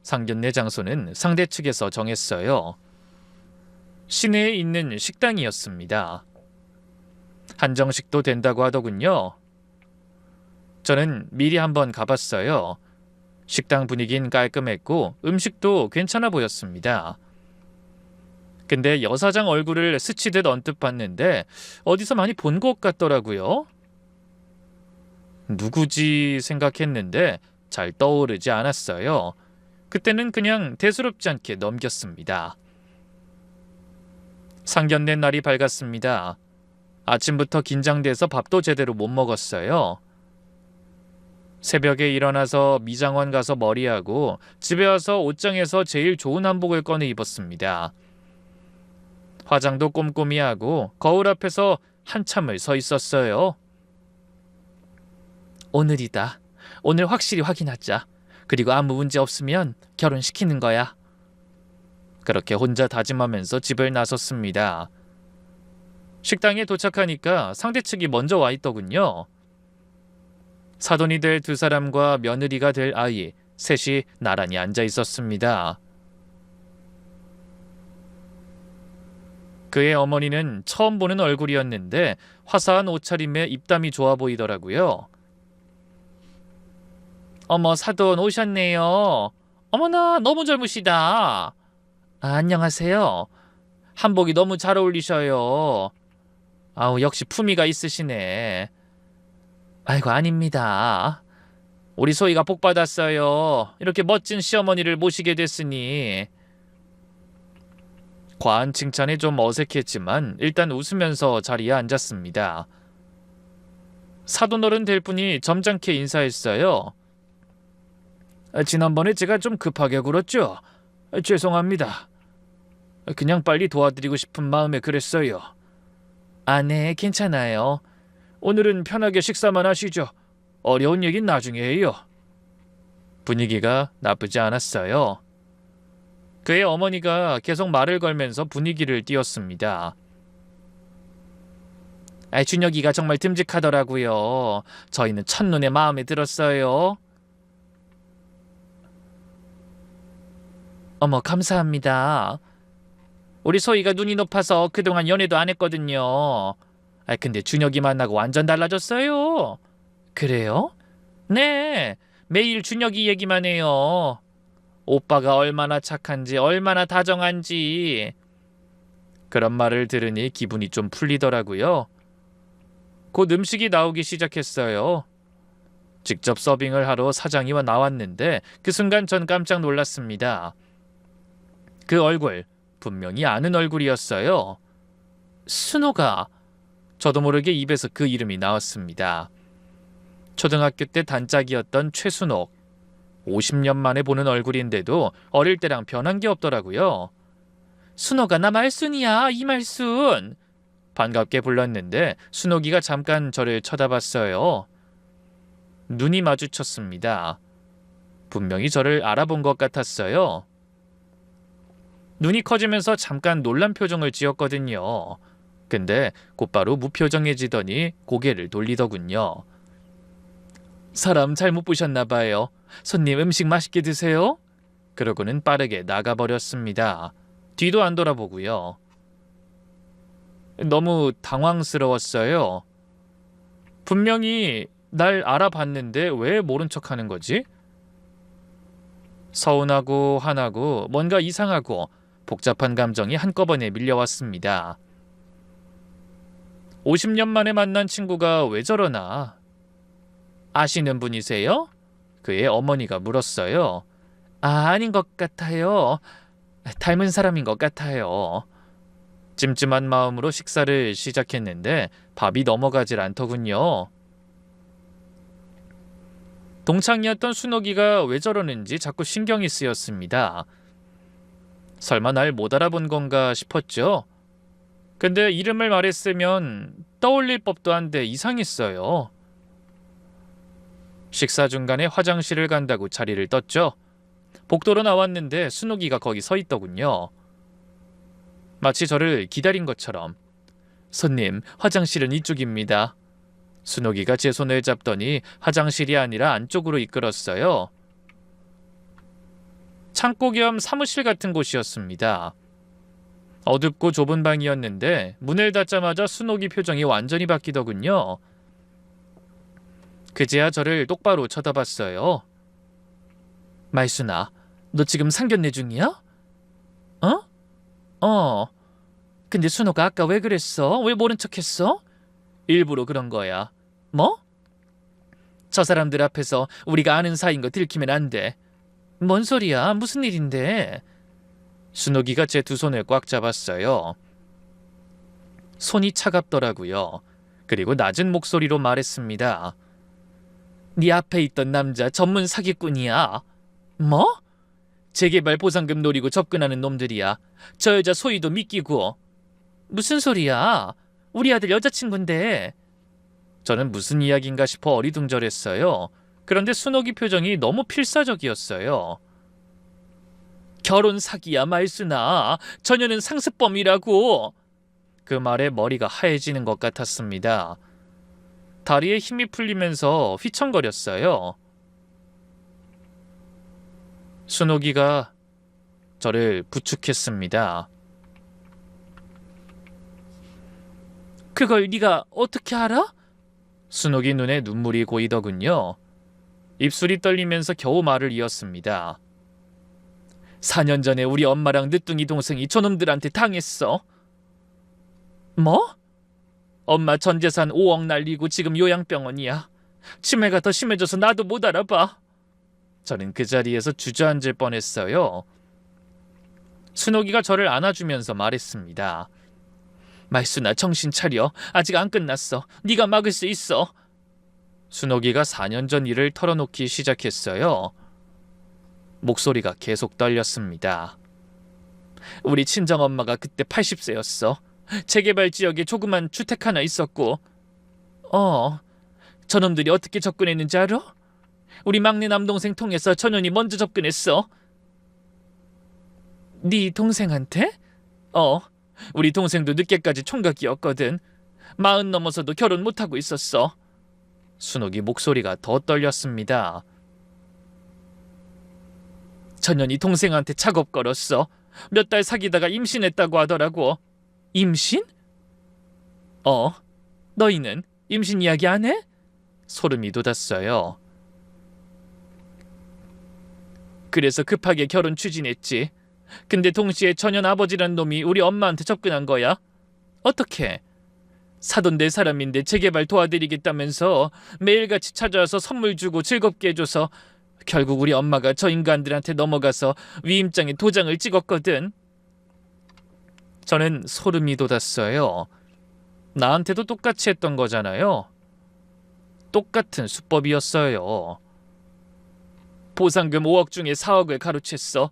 상견례 장소는 상대 측에서 정했어요. 시내에 있는 식당이었습니다. 한정식도 된다고 하더군요. 저는 미리 한번 가봤어요. 식당 분위긴 깔끔했고 음식도 괜찮아 보였습니다. 근데 여사장 얼굴을 스치듯 언뜻 봤는데 어디서 많이 본 것 같더라고요. 누구지 생각했는데 잘 떠오르지 않았어요. 그때는 그냥 대수롭지 않게 넘겼습니다. 상견례 날이 밝았습니다. 아침부터 긴장돼서 밥도 제대로 못 먹었어요. 새벽에 일어나서 미장원 가서 머리하고 집에 와서 옷장에서 제일 좋은 한복을 꺼내 입었습니다. 화장도 꼼꼼히 하고 거울 앞에서 한참을 서 있었어요. 오늘이다. 오늘 확실히 확인하자. 그리고 아무 문제 없으면 결혼시키는 거야. 그렇게 혼자 다짐하면서 집을 나섰습니다. 식당에 도착하니까 상대 측이 먼저 와 있더군요. 사돈이 될 두 사람과 며느리가 될 아이, 셋이 나란히 앉아 있었습니다. 그의 어머니는 처음 보는 얼굴이었는데 화사한 옷차림에 입담이 좋아 보이더라고요. 어머, 사돈 오셨네요. 어머나, 너무 젊으시다. 안녕하세요. 한복이 너무 잘 어울리셔요. 아우, 역시 품위가 있으시네. 아이고, 아닙니다. 우리 소희가 복 받았어요. 이렇게 멋진 시어머니를 모시게 됐으니. 과한 칭찬에 좀 어색했지만 일단 웃으면서 자리에 앉았습니다. 사돈어른 될 분이 점잖게 인사했어요. 지난번에 제가 좀 급하게 굴었죠? 죄송합니다. 그냥 빨리 도와드리고 싶은 마음에 그랬어요. 아, 네, 괜찮아요. 오늘은 편하게 식사만 하시죠. 어려운 얘긴 나중에 해요. 분위기가 나쁘지 않았어요. 그의 어머니가 계속 말을 걸면서 분위기를 띄웠습니다. 준혁이가 정말 듬직하더라고요. 저희는 첫눈에 마음에 들었어요. 어머, 감사합니다. 우리 소희가 눈이 높아서 그동안 연애도 안 했거든요. 근데 준혁이 만나고 완전 달라졌어요. 그래요? 네, 매일 준혁이 얘기만 해요. 오빠가 얼마나 착한지, 얼마나 다정한지. 그런 말을 들으니 기분이 좀 풀리더라고요. 곧 음식이 나오기 시작했어요. 직접 서빙을 하러 사장이 나왔는데 그 순간 전 깜짝 놀랐습니다. 그 얼굴, 분명히 아는 얼굴이었어요. 순호가. 저도 모르게 입에서 그 이름이 나왔습니다. 초등학교 때 단짝이었던 최순옥. 50년 만에 보는 얼굴인데도 어릴 때랑 변한 게 없더라고요. 순호가 나 말순이야, 이말순. 반갑게 불렀는데 순옥이가 잠깐 저를 쳐다봤어요. 눈이 마주쳤습니다. 분명히 저를 알아본 것 같았어요. 눈이 커지면서 잠깐 놀란 표정을 지었거든요. 근데 곧바로 무표정해지더니 고개를 돌리더군요. 사람 잘못 보셨나 봐요. 손님 음식 맛있게 드세요. 그러고는 빠르게 나가버렸습니다. 뒤도 안 돌아보고요. 너무 당황스러웠어요. 분명히 날 알아봤는데 왜 모른 척하는 거지? 서운하고 화나고 뭔가 이상하고 복잡한 감정이 한꺼번에 밀려왔습니다. 50년 만에 만난 친구가 왜 저러나? 아시는 분이세요? 그의 어머니가 물었어요. 아닌 것 같아요. 닮은 사람인 것 같아요. 찜찜한 마음으로 식사를 시작했는데 밥이 넘어가질 않더군요. 동창이었던 순옥이가 왜 저러는지 자꾸 신경이 쓰였습니다. 설마 날 못 알아본 건가 싶었죠. 근데 이름을 말했으면 떠올릴 법도 한데 이상했어요. 식사 중간에 화장실을 간다고 자리를 떴죠. 복도로 나왔는데 순옥이가 거기 서 있더군요. 마치 저를 기다린 것처럼. 손님, 화장실은 이쪽입니다. 순옥이가 제 손을 잡더니 화장실이 아니라 안쪽으로 이끌었어요. 창고 겸 사무실 같은 곳이었습니다. 어둡고 좁은 방이었는데 문을 닫자마자 순옥이 표정이 완전히 바뀌더군요. 그제야 저를 똑바로 쳐다봤어요. 말순아, 너 지금 상견례 중이야? 근데 순호가 아까 왜 그랬어? 왜 모른 척했어? 일부러 그런 거야. 뭐? 저 사람들 앞에서 우리가 아는 사이인 거 들키면 안 돼. 뭔 소리야? 무슨 일인데? 순옥이가 제 두 손을 꽉 잡았어요. 손이 차갑더라고요. 그리고 낮은 목소리로 말했습니다. 네 앞에 있던 남자 전문 사기꾼이야. 뭐? 재개발 보상금 노리고 접근하는 놈들이야. 저 여자 소희도 믿기고. 무슨 소리야? 우리 아들 여자친구인데. 저는 무슨 이야기인가 싶어 어리둥절했어요. 그런데 순옥이 표정이 너무 필사적이었어요. 결혼 사기야 말순아. 저녀는 상습범이라고. 그 말에 머리가 하얘지는 것 같았습니다. 다리에 힘이 풀리면서 휘청거렸어요. 순옥이가 저를 부축했습니다. 그걸 네가 어떻게 알아? 순옥이 눈에 눈물이 고이더군요. 입술이 떨리면서 겨우 말을 이었습니다. 4년 전에 우리 엄마랑 늦둥이 동생이 저놈들한테 당했어. 뭐? 엄마 전 재산 5억 날리고 지금 요양병원이야. 치매가 더 심해져서 나도 못 알아봐. 저는 그 자리에서 주저앉을 뻔했어요. 순옥이가 저를 안아주면서 말했습니다. 말순아, 정신 차려. 아직 안 끝났어. 네가 막을 수 있어. 순옥이가 4년 전 일을 털어놓기 시작했어요. 목소리가 계속 떨렸습니다. 우리 친정엄마가 그때 80세였어. 재개발 지역에 조그만 주택 하나 있었고. 저놈들이 어떻게 접근했는지 알아? 우리 막내 남동생 통해서 전현이 먼저 접근했어. 네 동생한테? 우리 동생도 늦게까지 총각이었거든. 40 넘어서도 결혼 못하고 있었어. 순옥이 목소리가 더 떨렸습니다. 전현이 동생한테 작업 걸었어. 몇 달 사귀다가 임신했다고 하더라고. 임신? 너희는 임신 이야기 안 해? 소름이 돋았어요. 그래서 급하게 결혼 추진했지. 근데 동시에 전현 아버지란 놈이 우리 엄마한테 접근한 거야. 어떻게? 사돈 네 사람인데 재개발 도와드리겠다면서 매일같이 찾아와서 선물 주고 즐겁게 해줘서 결국 우리 엄마가 저 인간들한테 넘어가서 위임장에 도장을 찍었거든. 저는 소름이 돋았어요. 나한테도 똑같이 했던 거잖아요. 똑같은 수법이었어요. 보상금 5억 중에 4억을 가로챘어.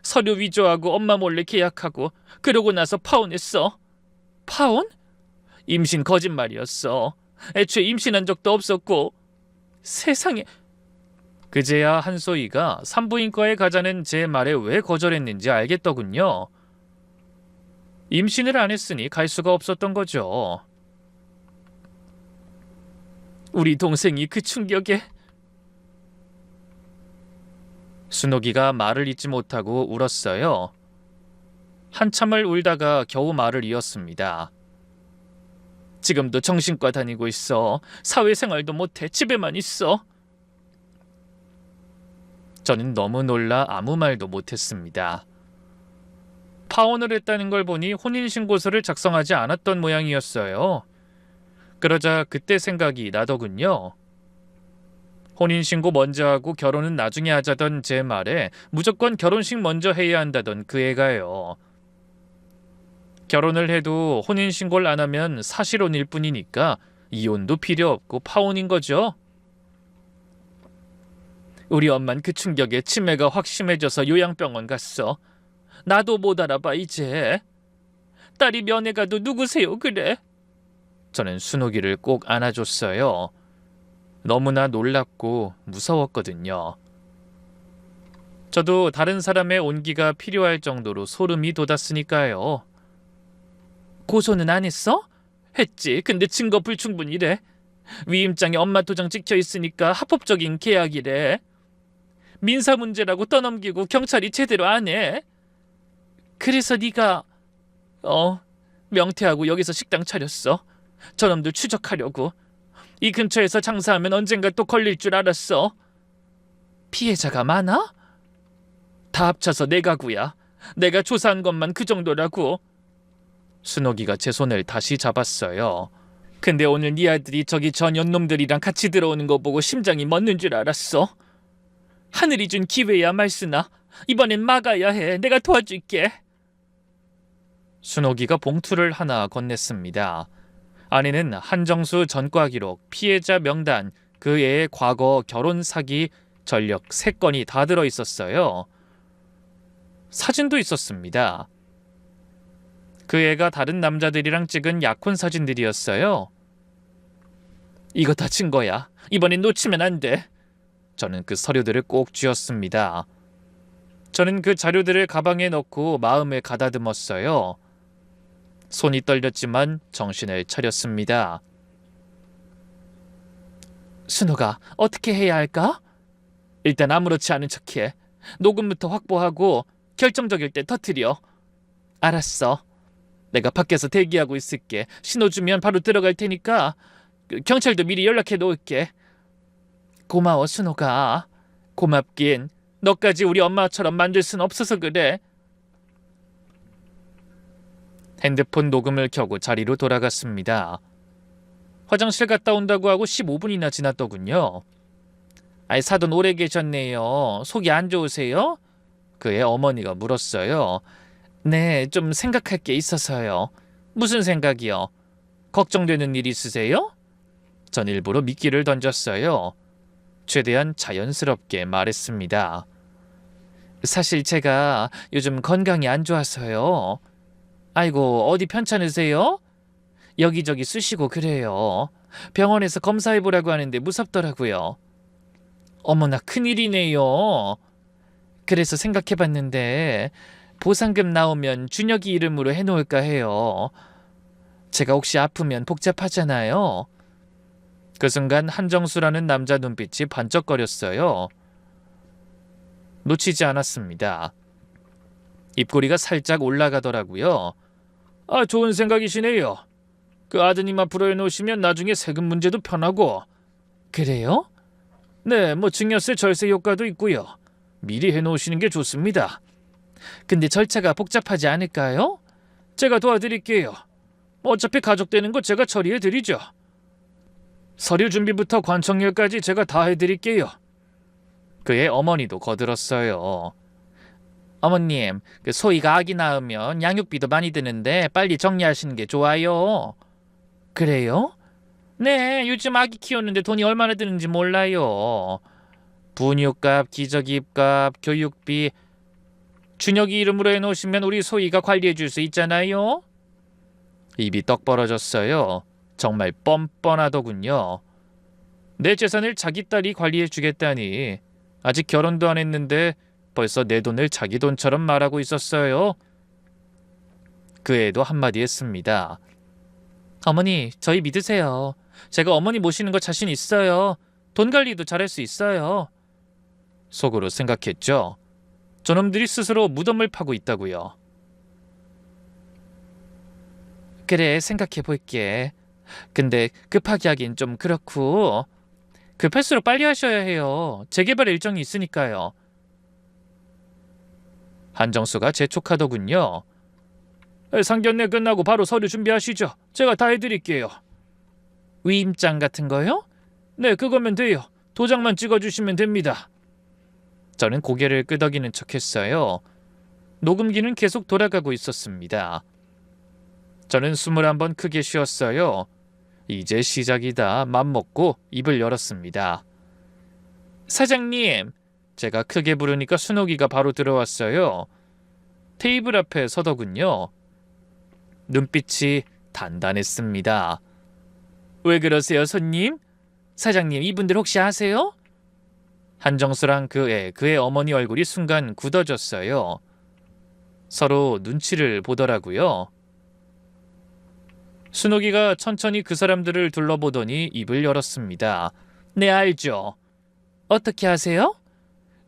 서류 위조하고 엄마 몰래 계약하고 그러고 나서 파혼했어. 파혼? 임신 거짓말이었어. 애초에 임신한 적도 없었고. 세상에. 그제야 한소희가 산부인과에 가자는 제 말에 왜 거절했는지 알겠더군요. 임신을 안 했으니 갈 수가 없었던 거죠. 우리 동생이 그 충격에. 순옥이가 말을 잇지 못하고 울었어요. 한참을 울다가 겨우 말을 이었습니다. 지금도 정신과 다니고 있어. 사회생활도 못해. 집에만 있어. 저는 너무 놀라 아무 말도 못했습니다. 파혼을 했다는 걸 보니 혼인신고서를 작성하지 않았던 모양이었어요. 그러자 그때 생각이 나더군요. 혼인신고 먼저 하고 결혼은 나중에 하자던 제 말에 무조건 결혼식 먼저 해야 한다던 그 애가요. 결혼을 해도 혼인신고를 안 하면 사실혼일 뿐이니까 이혼도 필요 없고 파혼인 거죠. 우리 엄만 그 충격에 치매가 확 심해져서 요양병원 갔어. 나도 못 알아봐 이제. 딸이 면회 가도 누구세요 그래? 저는 순옥이를 꼭 안아줬어요. 너무나 놀랍고 무서웠거든요. 저도 다른 사람의 온기가 필요할 정도로 소름이 돋았으니까요. 고소는 안 했어? 했지. 근데 증거 불충분이래. 위임장에 엄마 도장 찍혀 있으니까 합법적인 계약이래. 민사 문제라고 떠넘기고 경찰이 제대로 안 해. 그래서 네가 명태하고 여기서 식당 차렸어. 저놈들 추적하려고. 이 근처에서 장사하면 언젠가 또 걸릴 줄 알았어. 피해자가 많아? 다 합쳐서 네 가구야. 내가 조사한 것만 그 정도라고. 순옥이가 제 손을 다시 잡았어요. 근데 오늘 네 아들이 저기 전 연놈들이랑 같이 들어오는 거 보고 심장이 멎는 줄 알았어. 하늘이 준 기회야 말쓰나. 이번엔 막아야 해. 내가 도와줄게. 순옥이가 봉투를 하나 건넸습니다. 안에는 한정수 전과 기록, 피해자 명단, 그 애의 과거 결혼 사기 전력 3건이 다 들어있었어요. 사진도 있었습니다. 그 애가 다른 남자들이랑 찍은 약혼 사진들이었어요. 이거 다 증거야. 이번엔 놓치면 안 돼. 저는 그 서류들을 꼭 쥐었습니다. 저는 그 자료들을 가방에 넣고 마음을 가다듬었어요. 손이 떨렸지만 정신을 차렸습니다. 순호가 어떻게 해야 할까? 일단 아무렇지 않은 척해. 녹음부터 확보하고 결정적일 때 터뜨려. 알았어. 내가 밖에서 대기하고 있을게. 신호 주면 바로 들어갈 테니까 경찰도 미리 연락해 놓을게. 고마워 순호가. 고맙긴. 너까지 우리 엄마처럼 만들 순 없어서 그래. 핸드폰 녹음을 켜고 자리로 돌아갔습니다. 화장실 갔다 온다고 하고 15분이나 지났더군요. 아이 사돈 오래 계셨네요. 속이 안 좋으세요? 그의 어머니가 물었어요. 네, 좀 생각할 게 있어서요. 무슨 생각이요? 걱정되는 일 있으세요? 전 일부러 미끼를 던졌어요. 최대한 자연스럽게 말했습니다. 사실 제가 요즘 건강이 안 좋아서요. 아이고, 어디 편찮으세요? 여기저기 쑤시고 그래요. 병원에서 검사해보라고 하는데 무섭더라고요. 어머나 큰일이네요. 그래서 생각해봤는데 보상금 나오면 준혁이 이름으로 해놓을까 해요. 제가 혹시 아프면 복잡하잖아요. 그 순간 한정수라는 남자 눈빛이 반짝거렸어요. 놓치지 않았습니다. 입꼬리가 살짝 올라가더라고요. 아, 좋은 생각이시네요. 그 아드님 앞으로 해놓으시면 나중에 세금 문제도 편하고. 그래요? 네, 뭐 증여세 절세 효과도 있고요. 미리 해놓으시는 게 좋습니다. 근데 절차가 복잡하지 않을까요? 제가 도와드릴게요. 어차피 가족되는 거 제가 처리해드리죠. 서류 준비부터 관청일까지 제가 다 해드릴게요. 그의 어머니도 거들었어요. 어머님, 그 소희가 아기 낳으면 양육비도 많이 드는데 빨리 정리하시는 게 좋아요. 그래요? 네, 요즘 아기 키우는데 돈이 얼마나 드는지 몰라요. 분유값, 기저귀값, 교육비. 준혁이 이름으로 해놓으시면 우리 소희가 관리해 줄 수 있잖아요. 입이 떡 벌어졌어요. 정말 뻔뻔하더군요. 내 재산을 자기 딸이 관리해 주겠다니. 아직 결혼도 안 했는데 벌써 내 돈을 자기 돈처럼 말하고 있었어요. 그 애도 한마디 했습니다. 어머니, 저희 믿으세요. 제가 어머니 모시는 거 자신 있어요. 돈 관리도 잘할 수 있어요. 속으로 생각했죠. 저놈들이 스스로 무덤을 파고 있다고요. 그래, 생각해 볼게. 근데 급하게 하긴 좀 그렇고. 급할수록 빨리 하셔야 해요. 재개발 일정이 있으니까요. 한정수가 재촉하더군요. 상견례 끝나고 바로 서류 준비하시죠. 제가 다 해드릴게요. 위임장 같은 거요? 네, 그거면 돼요. 도장만 찍어주시면 됩니다. 저는 고개를 끄덕이는 척했어요. 녹음기는 계속 돌아가고 있었습니다. 저는 21번 크게 쉬었어요. 이제 시작이다. 맘먹고 입을 열었습니다. 사장님, 제가 크게 부르니까 순옥이가 바로 들어왔어요. 테이블 앞에 서더군요. 눈빛이 단단했습니다. 왜 그러세요, 손님? 사장님, 이분들 혹시 아세요? 한정수랑 그의 어머니 얼굴이 순간 굳어졌어요. 서로 눈치를 보더라고요. 순옥이가 천천히 그 사람들을 둘러보더니 입을 열었습니다. 네, 알죠. 어떻게 아세요?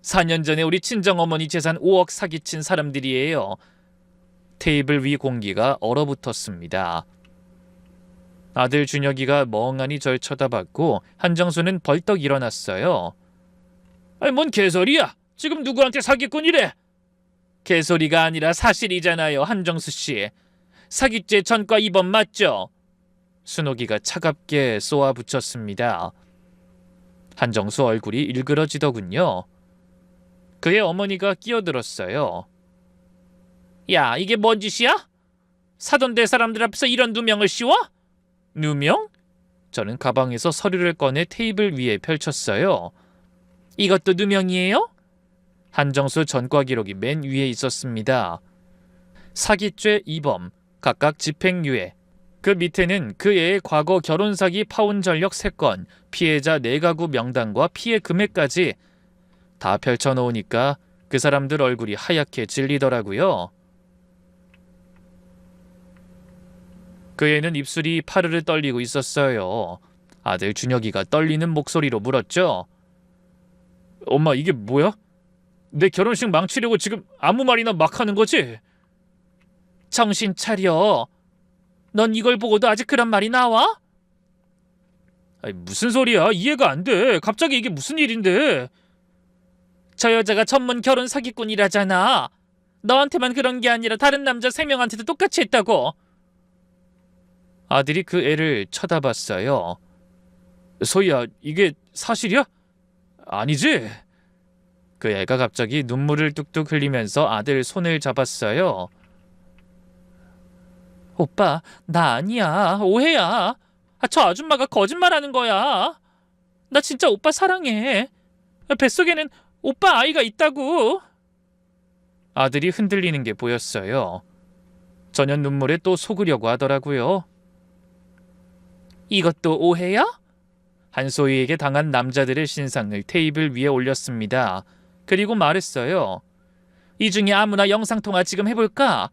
4년 전에 우리 친정어머니 재산 5억 사기친 사람들이에요. 테이블 위 공기가 얼어붙었습니다. 아들 준혁이가 멍하니 절 쳐다봤고 한정수는 벌떡 일어났어요. 뭔 개소리야? 지금 누구한테 사기꾼이래? 개소리가 아니라 사실이잖아요, 한정수 씨. 사기죄 전과 2번 맞죠? 순옥이가 차갑게 쏘아붙였습니다. 한정수 얼굴이 일그러지더군요. 그의 어머니가 끼어들었어요. 야, 이게 뭔 짓이야? 사돈대 사람들 앞에서 이런 누명을 씌워? 누명? 저는 가방에서 서류를 꺼내 테이블 위에 펼쳤어요. 이것도 누명이에요? 한정수 전과 기록이 맨 위에 있었습니다. 사기죄 2범, 각각 집행유예. 그 밑에는 그 애의 과거 결혼사기 파혼 전력 3건, 피해자 4가구 명단과 피해 금액까지 다 펼쳐놓으니까 그 사람들 얼굴이 하얗게 질리더라고요. 그 애는 입술이 파르르 떨리고 있었어요. 아들 준혁이가 떨리는 목소리로 물었죠. 엄마, 이게 뭐야? 내 결혼식 망치려고 지금 아무 말이나 막 하는 거지? 정신 차려. 넌 이걸 보고도 아직 그런 말이 나와? 아니, 무슨 소리야? 이해가 안 돼. 갑자기 이게 무슨 일인데? 저 여자가 전문 결혼 사기꾼이라잖아. 너한테만 그런 게 아니라 다른 남자 3명한테도 똑같이 했다고. 아들이 그 애를 쳐다봤어요. 소희야, 이게 사실이야? 아니지? 그 애가 갑자기 눈물을 뚝뚝 흘리면서 아들 손을 잡았어요. 오빠, 나 아니야. 오해야. 저 아줌마가 거짓말하는 거야. 나 진짜 오빠 사랑해. 뱃속에는 오빠 아이가 있다고. 아들이 흔들리는 게 보였어요. 전혀 눈물에 또 속으려고 하더라고요. 이것도 오해야? 한소희에게 당한 남자들의 신상을 테이블 위에 올렸습니다. 그리고 말했어요. 이 중에 아무나 영상통화 지금 해볼까?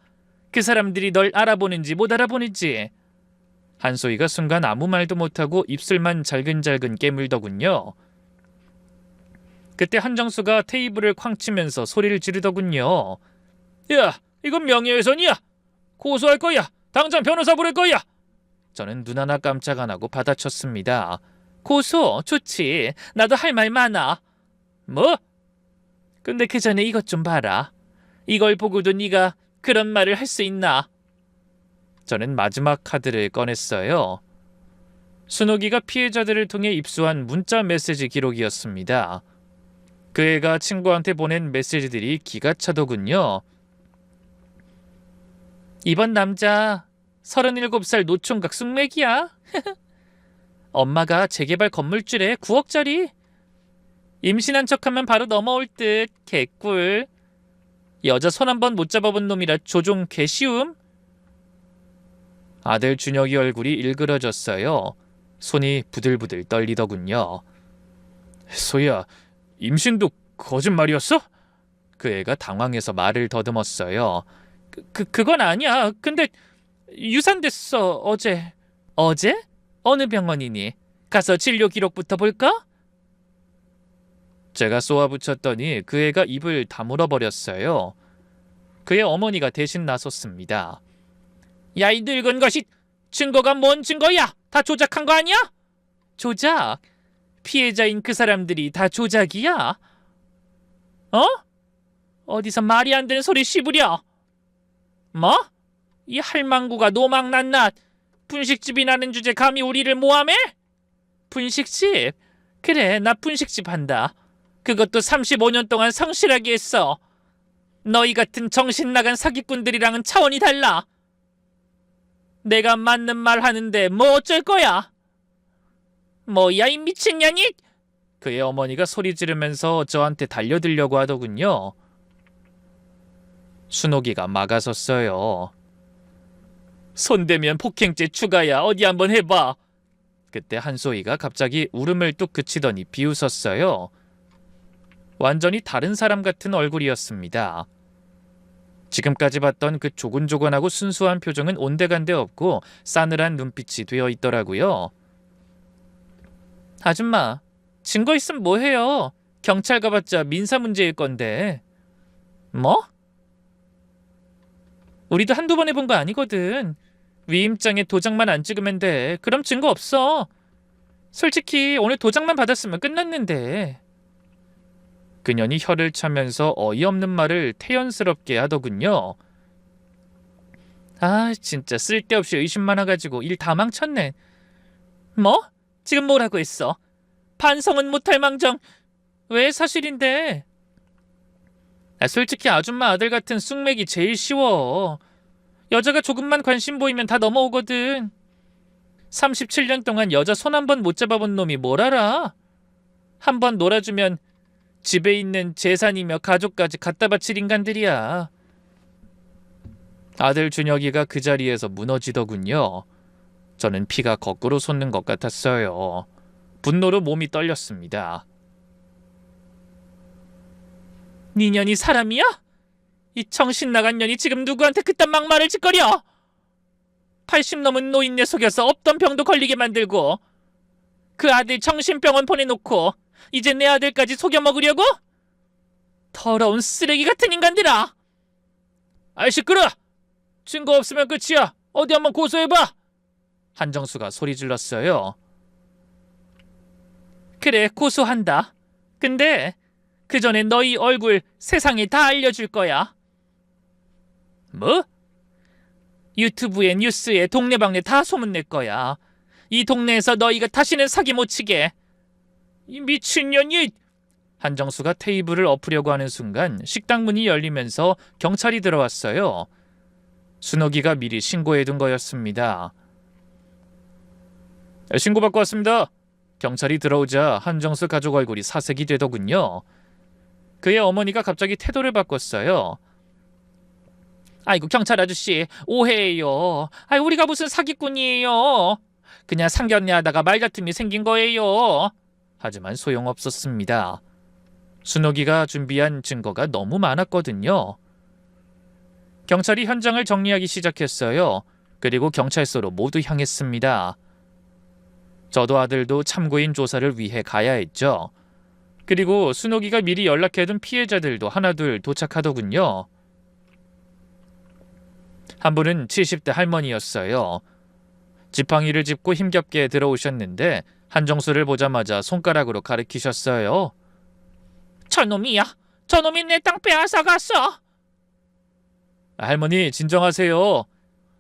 그 사람들이 널 알아보는지 못 알아보는지. 한소희가 순간 아무 말도 못하고 입술만 잘근잘근 깨물더군요. 그때 한정수가 테이블을 쾅 치면서 소리를 지르더군요. 야, 이건 명예훼손이야. 고소할 거야. 당장 변호사 부를 거야. 저는 눈 하나 깜짝 안 하고 받아쳤습니다. 고소 좋지. 나도 할 말 많아. 뭐? 근데 그 전에 이것 좀 봐라. 이걸 보고도 네가 그런 말을 할 수 있나? 저는 마지막 카드를 꺼냈어요. 순옥이가 피해자들을 통해 입수한 문자 메시지 기록이었습니다. 그 애가 친구한테 보낸 메시지들이 기가 차더군요. 이번 남자 37살 노총각 쑥맥이야. 엄마가 재개발 건물주래 9억짜리. 임신한 척하면 바로 넘어올 듯. 개꿀. 여자 손 한 번 못 잡아본 놈이라 조종 개쉬움. 아들 준혁이 얼굴이 일그러졌어요. 손이 부들부들 떨리더군요. 소희야, 임신도 거짓말이었어? 그 애가 당황해서 말을 더듬었어요. 그건 아니야. 근데 유산됐어, 어제. 어제? 어느 병원이니? 가서 진료 기록부터 볼까? 제가 쏘아붙였더니 그 애가 입을 다물어 버렸어요. 그의 어머니가 대신 나섰습니다. 야, 이 늙은 것이 증거가 뭔 증거야? 다 조작한 거 아니야? 조작? 피해자인 그 사람들이 다 조작이야? 어? 어디서 말이 안 되는 소리 씹으려? 뭐? 이 할망구가 노망난낱 분식집이라는 주제 감히 우리를 모함해? 분식집? 그래, 나 분식집 한다. 그것도 35년 동안 성실하게 했어. 너희 같은 정신 나간 사기꾼들이랑은 차원이 달라. 내가 맞는 말 하는데 뭐 어쩔 거야? 뭐야, 이 미친년이? 그의 어머니가 소리 지르면서 저한테 달려들려고 하더군요. 순옥이가 막아섰어요. 손대면 폭행죄 추가야. 어디 한번 해봐. 그때 한소희가 갑자기 울음을 뚝 그치더니 비웃었어요. 완전히 다른 사람 같은 얼굴이었습니다. 지금까지 봤던 그 조곤조곤하고 순수한 표정은 온데간데 없고 싸늘한 눈빛이 되어 있더라고요. 아줌마, 증거 있으면 뭐해요? 경찰 가봤자 민사 문제일 건데. 뭐? 우리도 한두 번 해본 거 아니거든. 위임장에 도장만 안 찍으면 돼. 그럼 증거 없어. 솔직히 오늘 도장만 받았으면 끝났는데. 그년이 혀를 차면서 어이없는 말을 태연스럽게 하더군요. 아, 진짜 쓸데없이 의심 많아가지고 일 다 망쳤네. 뭐? 지금 뭐라고 했어? 반성은 못할 망정. 왜 사실인데? 솔직히 아줌마 아들 같은 쑥맥이 제일 쉬워. 여자가 조금만 관심 보이면 다 넘어오거든. 37년 동안 여자 손 한 번 못 잡아본 놈이 뭘 알아? 한 번 놀아주면 집에 있는 재산이며 가족까지 갖다 바칠 인간들이야. 아들 준혁이가 그 자리에서 무너지더군요. 저는 피가 거꾸로 솟는 것 같았어요. 분노로 몸이 떨렸습니다. 니년이 사람이야? 이 정신나간 년이 지금 누구한테 그딴 막말을 짓거려? 80 넘은 노인네 속여서 없던 병도 걸리게 만들고 그 아들 정신병원 보내놓고 이제 내 아들까지 속여 먹으려고? 더러운 쓰레기 같은 인간들아! 아이 시끄러! 증거 없으면 끝이야. 어디 한번 고소해봐. 한정수가 소리 질렀어요. 그래, 고소한다. 근데 그 전에 너희 얼굴 세상에 다 알려줄 거야. 뭐? 유튜브에 뉴스에 동네방네 다 소문낼 거야. 이 동네에서 너희가 다시는 사기 못 치게. 이 미친년이! 한정수가 테이블을 엎으려고 하는 순간 식당 문이 열리면서 경찰이 들어왔어요. 순옥이가 미리 신고해둔 거였습니다. 신고받고 왔습니다. 경찰이 들어오자 한정수 가족 얼굴이 사색이 되더군요. 그의 어머니가 갑자기 태도를 바꿨어요. 아이고, 경찰 아저씨, 오해예요. 우리가 무슨 사기꾼이에요. 그냥 상견례하다가 말다툼이 생긴 거예요. 하지만 소용없었습니다. 순옥이가 준비한 증거가 너무 많았거든요. 경찰이 현장을 정리하기 시작했어요. 그리고 경찰서로 모두 향했습니다. 저도 아들도 참고인 조사를 위해 가야 했죠. 그리고 순옥이가 미리 연락해둔 피해자들도 하나둘 도착하더군요. 한 분은 70대 할머니였어요. 지팡이를 짚고 힘겹게 들어오셨는데 한정수를 보자마자 손가락으로 가리키셨어요. 저놈이야. 저놈이 내 땅 빼앗아갔어. 할머니, 진정하세요.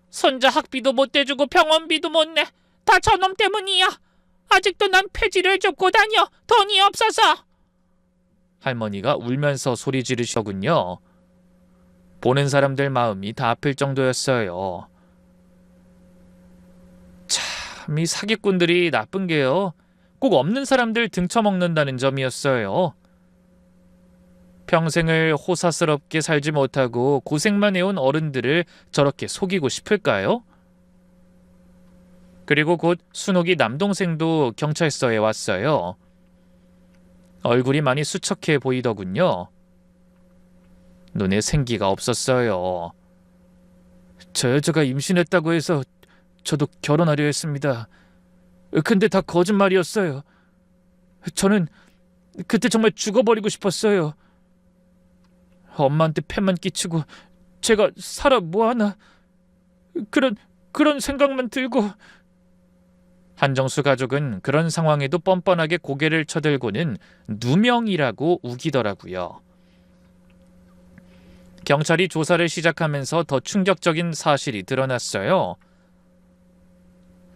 손자 학비도 못 대주고 병원비도 못 내. 다 저놈 때문이야. 아직도 난 폐지를 줍고 다녀. 돈이 없어서. 할머니가 울면서 소리 지르시더군요. 보는 사람들 마음이 다 아플 정도였어요. 참, 이 사기꾼들이 나쁜 게요. 꼭 없는 사람들 등쳐먹는다는 점이었어요. 평생을 호사스럽게 살지 못하고 고생만 해온 어른들을 저렇게 속이고 싶을까요? 그리고 곧 순옥이 남동생도 경찰서에 왔어요. 얼굴이 많이 수척해 보이더군요. 눈에 생기가 없었어요. 저 여자가 임신했다고 해서 저도 결혼하려 했습니다. 근데 다 거짓말이었어요. 저는 그때 정말 죽어버리고 싶었어요. 엄마한테 폐만 끼치고 제가 살아 뭐하나, 그런 생각만 들고. 한정수 가족은 그런 상황에도 뻔뻔하게 고개를 쳐들고는 누명이라고 우기더라고요. 경찰이 조사를 시작하면서 더 충격적인 사실이 드러났어요.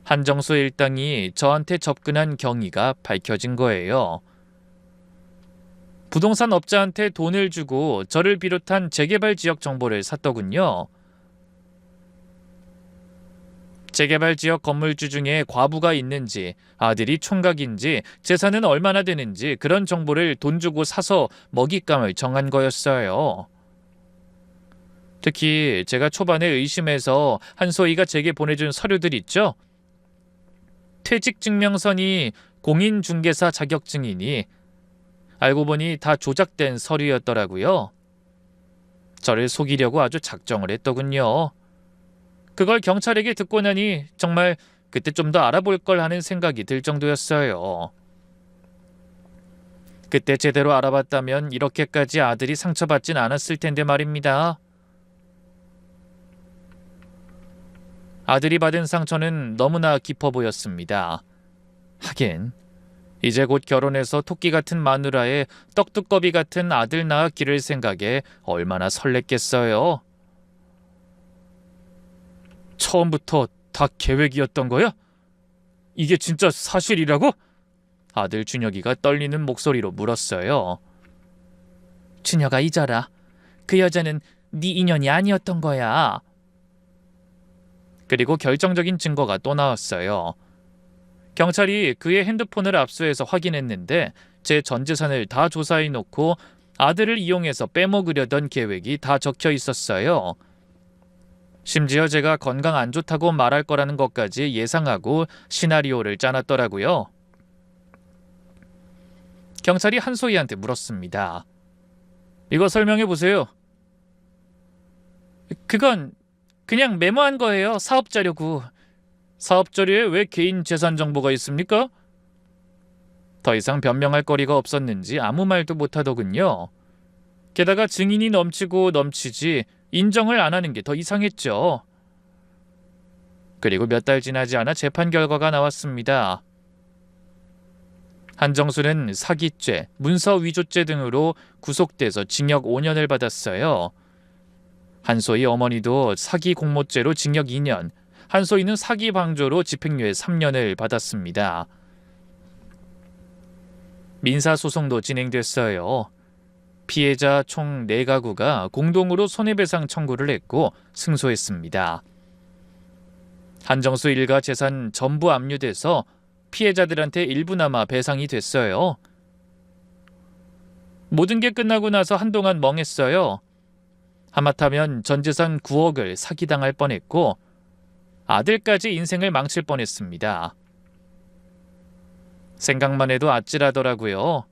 한정수 일당이 저한테 접근한 경위가 밝혀진 거예요. 부동산 업자한테 돈을 주고 저를 비롯한 재개발 지역 정보를 샀더군요. 재개발 지역 건물주 중에 과부가 있는지, 아들이 총각인지, 재산은 얼마나 되는지 그런 정보를 돈 주고 사서 먹잇감을 정한 거였어요. 특히 제가 초반에 의심해서 한소희가 제게 보내준 서류들 있죠? 퇴직증명서니 공인중개사 자격증이니 알고 보니 다 조작된 서류였더라고요. 저를 속이려고 아주 작정을 했더군요. 그걸 경찰에게 듣고 나니 정말 그때 좀 더 알아볼 걸 하는 생각이 들 정도였어요. 그때 제대로 알아봤다면 이렇게까지 아들이 상처받진 않았을 텐데 말입니다. 아들이 받은 상처는 너무나 깊어 보였습니다. 하긴 이제 곧 결혼해서 토끼 같은 마누라에 떡두꺼비 같은 아들 낳아 기를 생각에 얼마나 설렜겠어요. 처음부터 다 계획이었던 거야? 이게 진짜 사실이라고? 아들 준혁이가 떨리는 목소리로 물었어요. 준혁아, 잊어라. 그 여자는 네 인연이 아니었던 거야. 그리고 결정적인 증거가 또 나왔어요. 경찰이 그의 핸드폰을 압수해서 확인했는데 제 전 재산을 다 조사해놓고 아들을 이용해서 빼먹으려던 계획이 다 적혀 있었어요. 심지어 제가 건강 안 좋다고 말할 거라는 것까지 예상하고 시나리오를 짜놨더라고요. 경찰이 한소희한테 물었습니다. 이거 설명해 보세요. 그건 그냥 메모한 거예요. 사업자료고. 사업자료에 왜 개인 재산 정보가 있습니까? 더 이상 변명할 거리가 없었는지 아무 말도 못하더군요. 게다가 증인이 넘치고 넘치지 인정을 안 하는 게 더 이상했죠. 그리고 몇 달 지나지 않아 재판 결과가 나왔습니다. 한정수는 사기죄, 문서위조죄 등으로 구속돼서 징역 5년을 받았어요. 한소희 어머니도 사기 공모죄로 징역 2년, 한소희는 사기 방조로 집행유예 3년을 받았습니다. 민사소송도 진행됐어요. 피해자 총 4가구가 공동으로 손해배상 청구를 했고 승소했습니다. 한정수 일가 재산 전부 압류돼서 피해자들한테 일부나마 배상이 됐어요. 모든 게 끝나고 나서 한동안 멍했어요. 하마터면 전 재산 9억을 사기당할 뻔했고 아들까지 인생을 망칠 뻔했습니다. 생각만 해도 아찔하더라고요.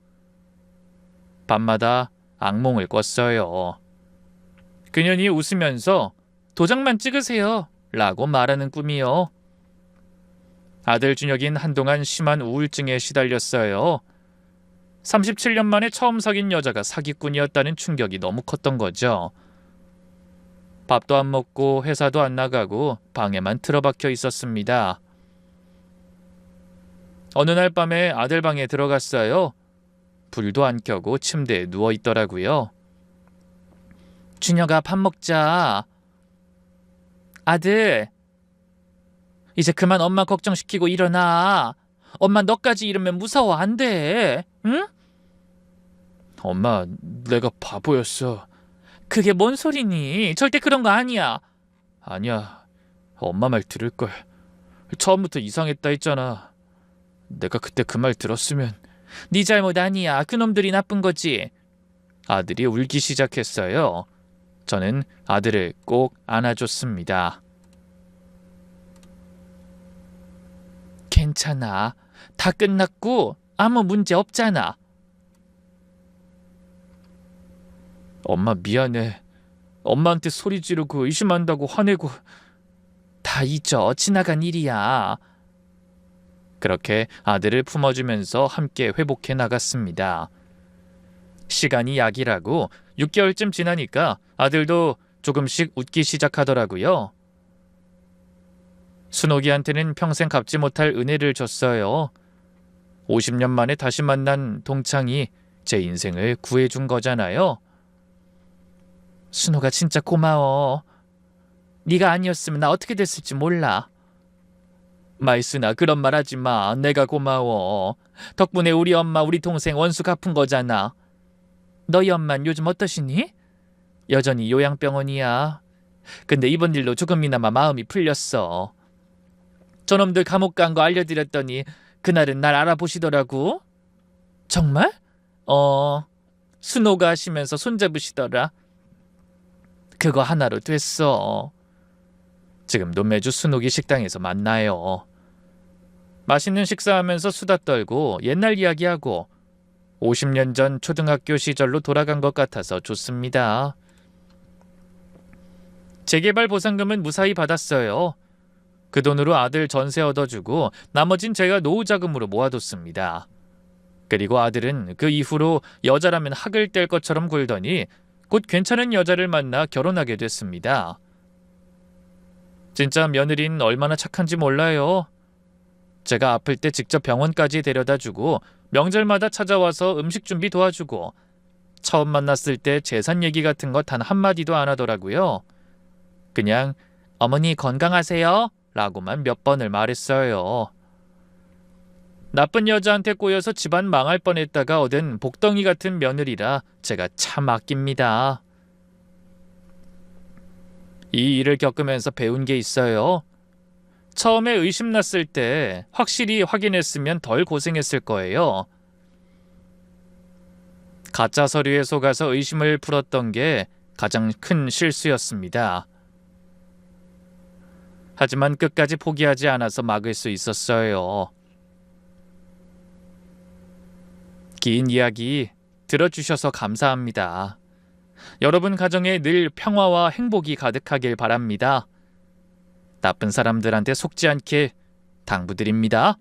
밤마다 악몽을 꿨어요. 그년이 웃으면서 도장만 찍으세요 라고 말하는 꿈이요. 아들 준혁인 한동안 심한 우울증에 시달렸어요. 37년 만에 처음 사귄 여자가 사기꾼이었다는 충격이 너무 컸던 거죠. 밥도 안 먹고 회사도 안 나가고 방에만 틀어박혀 있었습니다. 어느 날 밤에 아들 방에 들어갔어요. 불도 안 켜고 침대에 누워있더라고요. 준혁아, 밥 먹자. 아들, 이제 그만 엄마 걱정시키고 일어나. 엄마 너까지 이러면 무서워 안 돼. 응? 엄마, 내가 바보였어. 그게 뭔 소리니? 절대 그런 거 아니야. 아니야. 엄마 말 들을 걸. 처음부터 이상했다 했잖아. 내가 그때 그 말 들었으면. 네 잘못 아니야. 그놈들이 나쁜 거지. 아들이 울기 시작했어요. 저는 아들을 꼭 안아줬습니다. 괜찮아. 다 끝났고 아무 문제 없잖아. 엄마 미안해. 엄마한테 소리 지르고 의심한다고 화내고. 다 잊어. 지나간 일이야. 그렇게 아들을 품어주면서 함께 회복해 나갔습니다. 시간이 약이라고 6개월쯤 지나니까 아들도 조금씩 웃기 시작하더라고요. 순옥이한테는 평생 갚지 못할 은혜를 줬어요. 50년 만에 다시 만난 동창이 제 인생을 구해준 거잖아요. 순옥아 진짜 고마워. 네가 아니었으면 나 어떻게 됐을지 몰라. 말순아 그런 말 하지 마. 내가 고마워. 덕분에 우리 엄마 우리 동생 원수 갚은 거잖아. 너희 엄만 요즘 어떠시니? 여전히 요양병원이야. 근데 이번 일로 조금이나마 마음이 풀렸어. 저놈들 감옥 간 거 알려드렸더니 그날은 날 알아보시더라고. 정말? 순호가 하시면서 손잡으시더라. 그거 하나로 됐어. 지금도 매주 순옥이 식당에서 만나요. 맛있는 식사하면서 수다 떨고 옛날 이야기하고 50년 전 초등학교 시절로 돌아간 것 같아서 좋습니다. 재개발 보상금은 무사히 받았어요. 그 돈으로 아들 전세 얻어주고 나머진 제가 노후 자금으로 모아뒀습니다. 그리고 아들은 그 이후로 여자라면 학을 뗄 것처럼 굴더니 곧 괜찮은 여자를 만나 결혼하게 됐습니다. 진짜 며느리는 얼마나 착한지 몰라요. 제가 아플 때 직접 병원까지 데려다주고 명절마다 찾아와서 음식 준비 도와주고 처음 만났을 때 재산 얘기 같은 거 단 한마디도 안 하더라고요. 그냥 어머니 건강하세요 라고만 몇 번을 말했어요. 나쁜 여자한테 꼬여서 집안 망할 뻔했다가 얻은 복덩이 같은 며느리라 제가 참 아낍니다. 이 일을 겪으면서 배운 게 있어요. 처음에 의심났을 때 확실히 확인했으면 덜 고생했을 거예요. 가짜 서류에 속아서 의심을 풀었던 게 가장 큰 실수였습니다. 하지만 끝까지 포기하지 않아서 막을 수 있었어요. 긴 이야기 들어주셔서 감사합니다. 여러분 가정에 늘 평화와 행복이 가득하길 바랍니다. 나쁜 사람들한테 속지 않게 당부드립니다.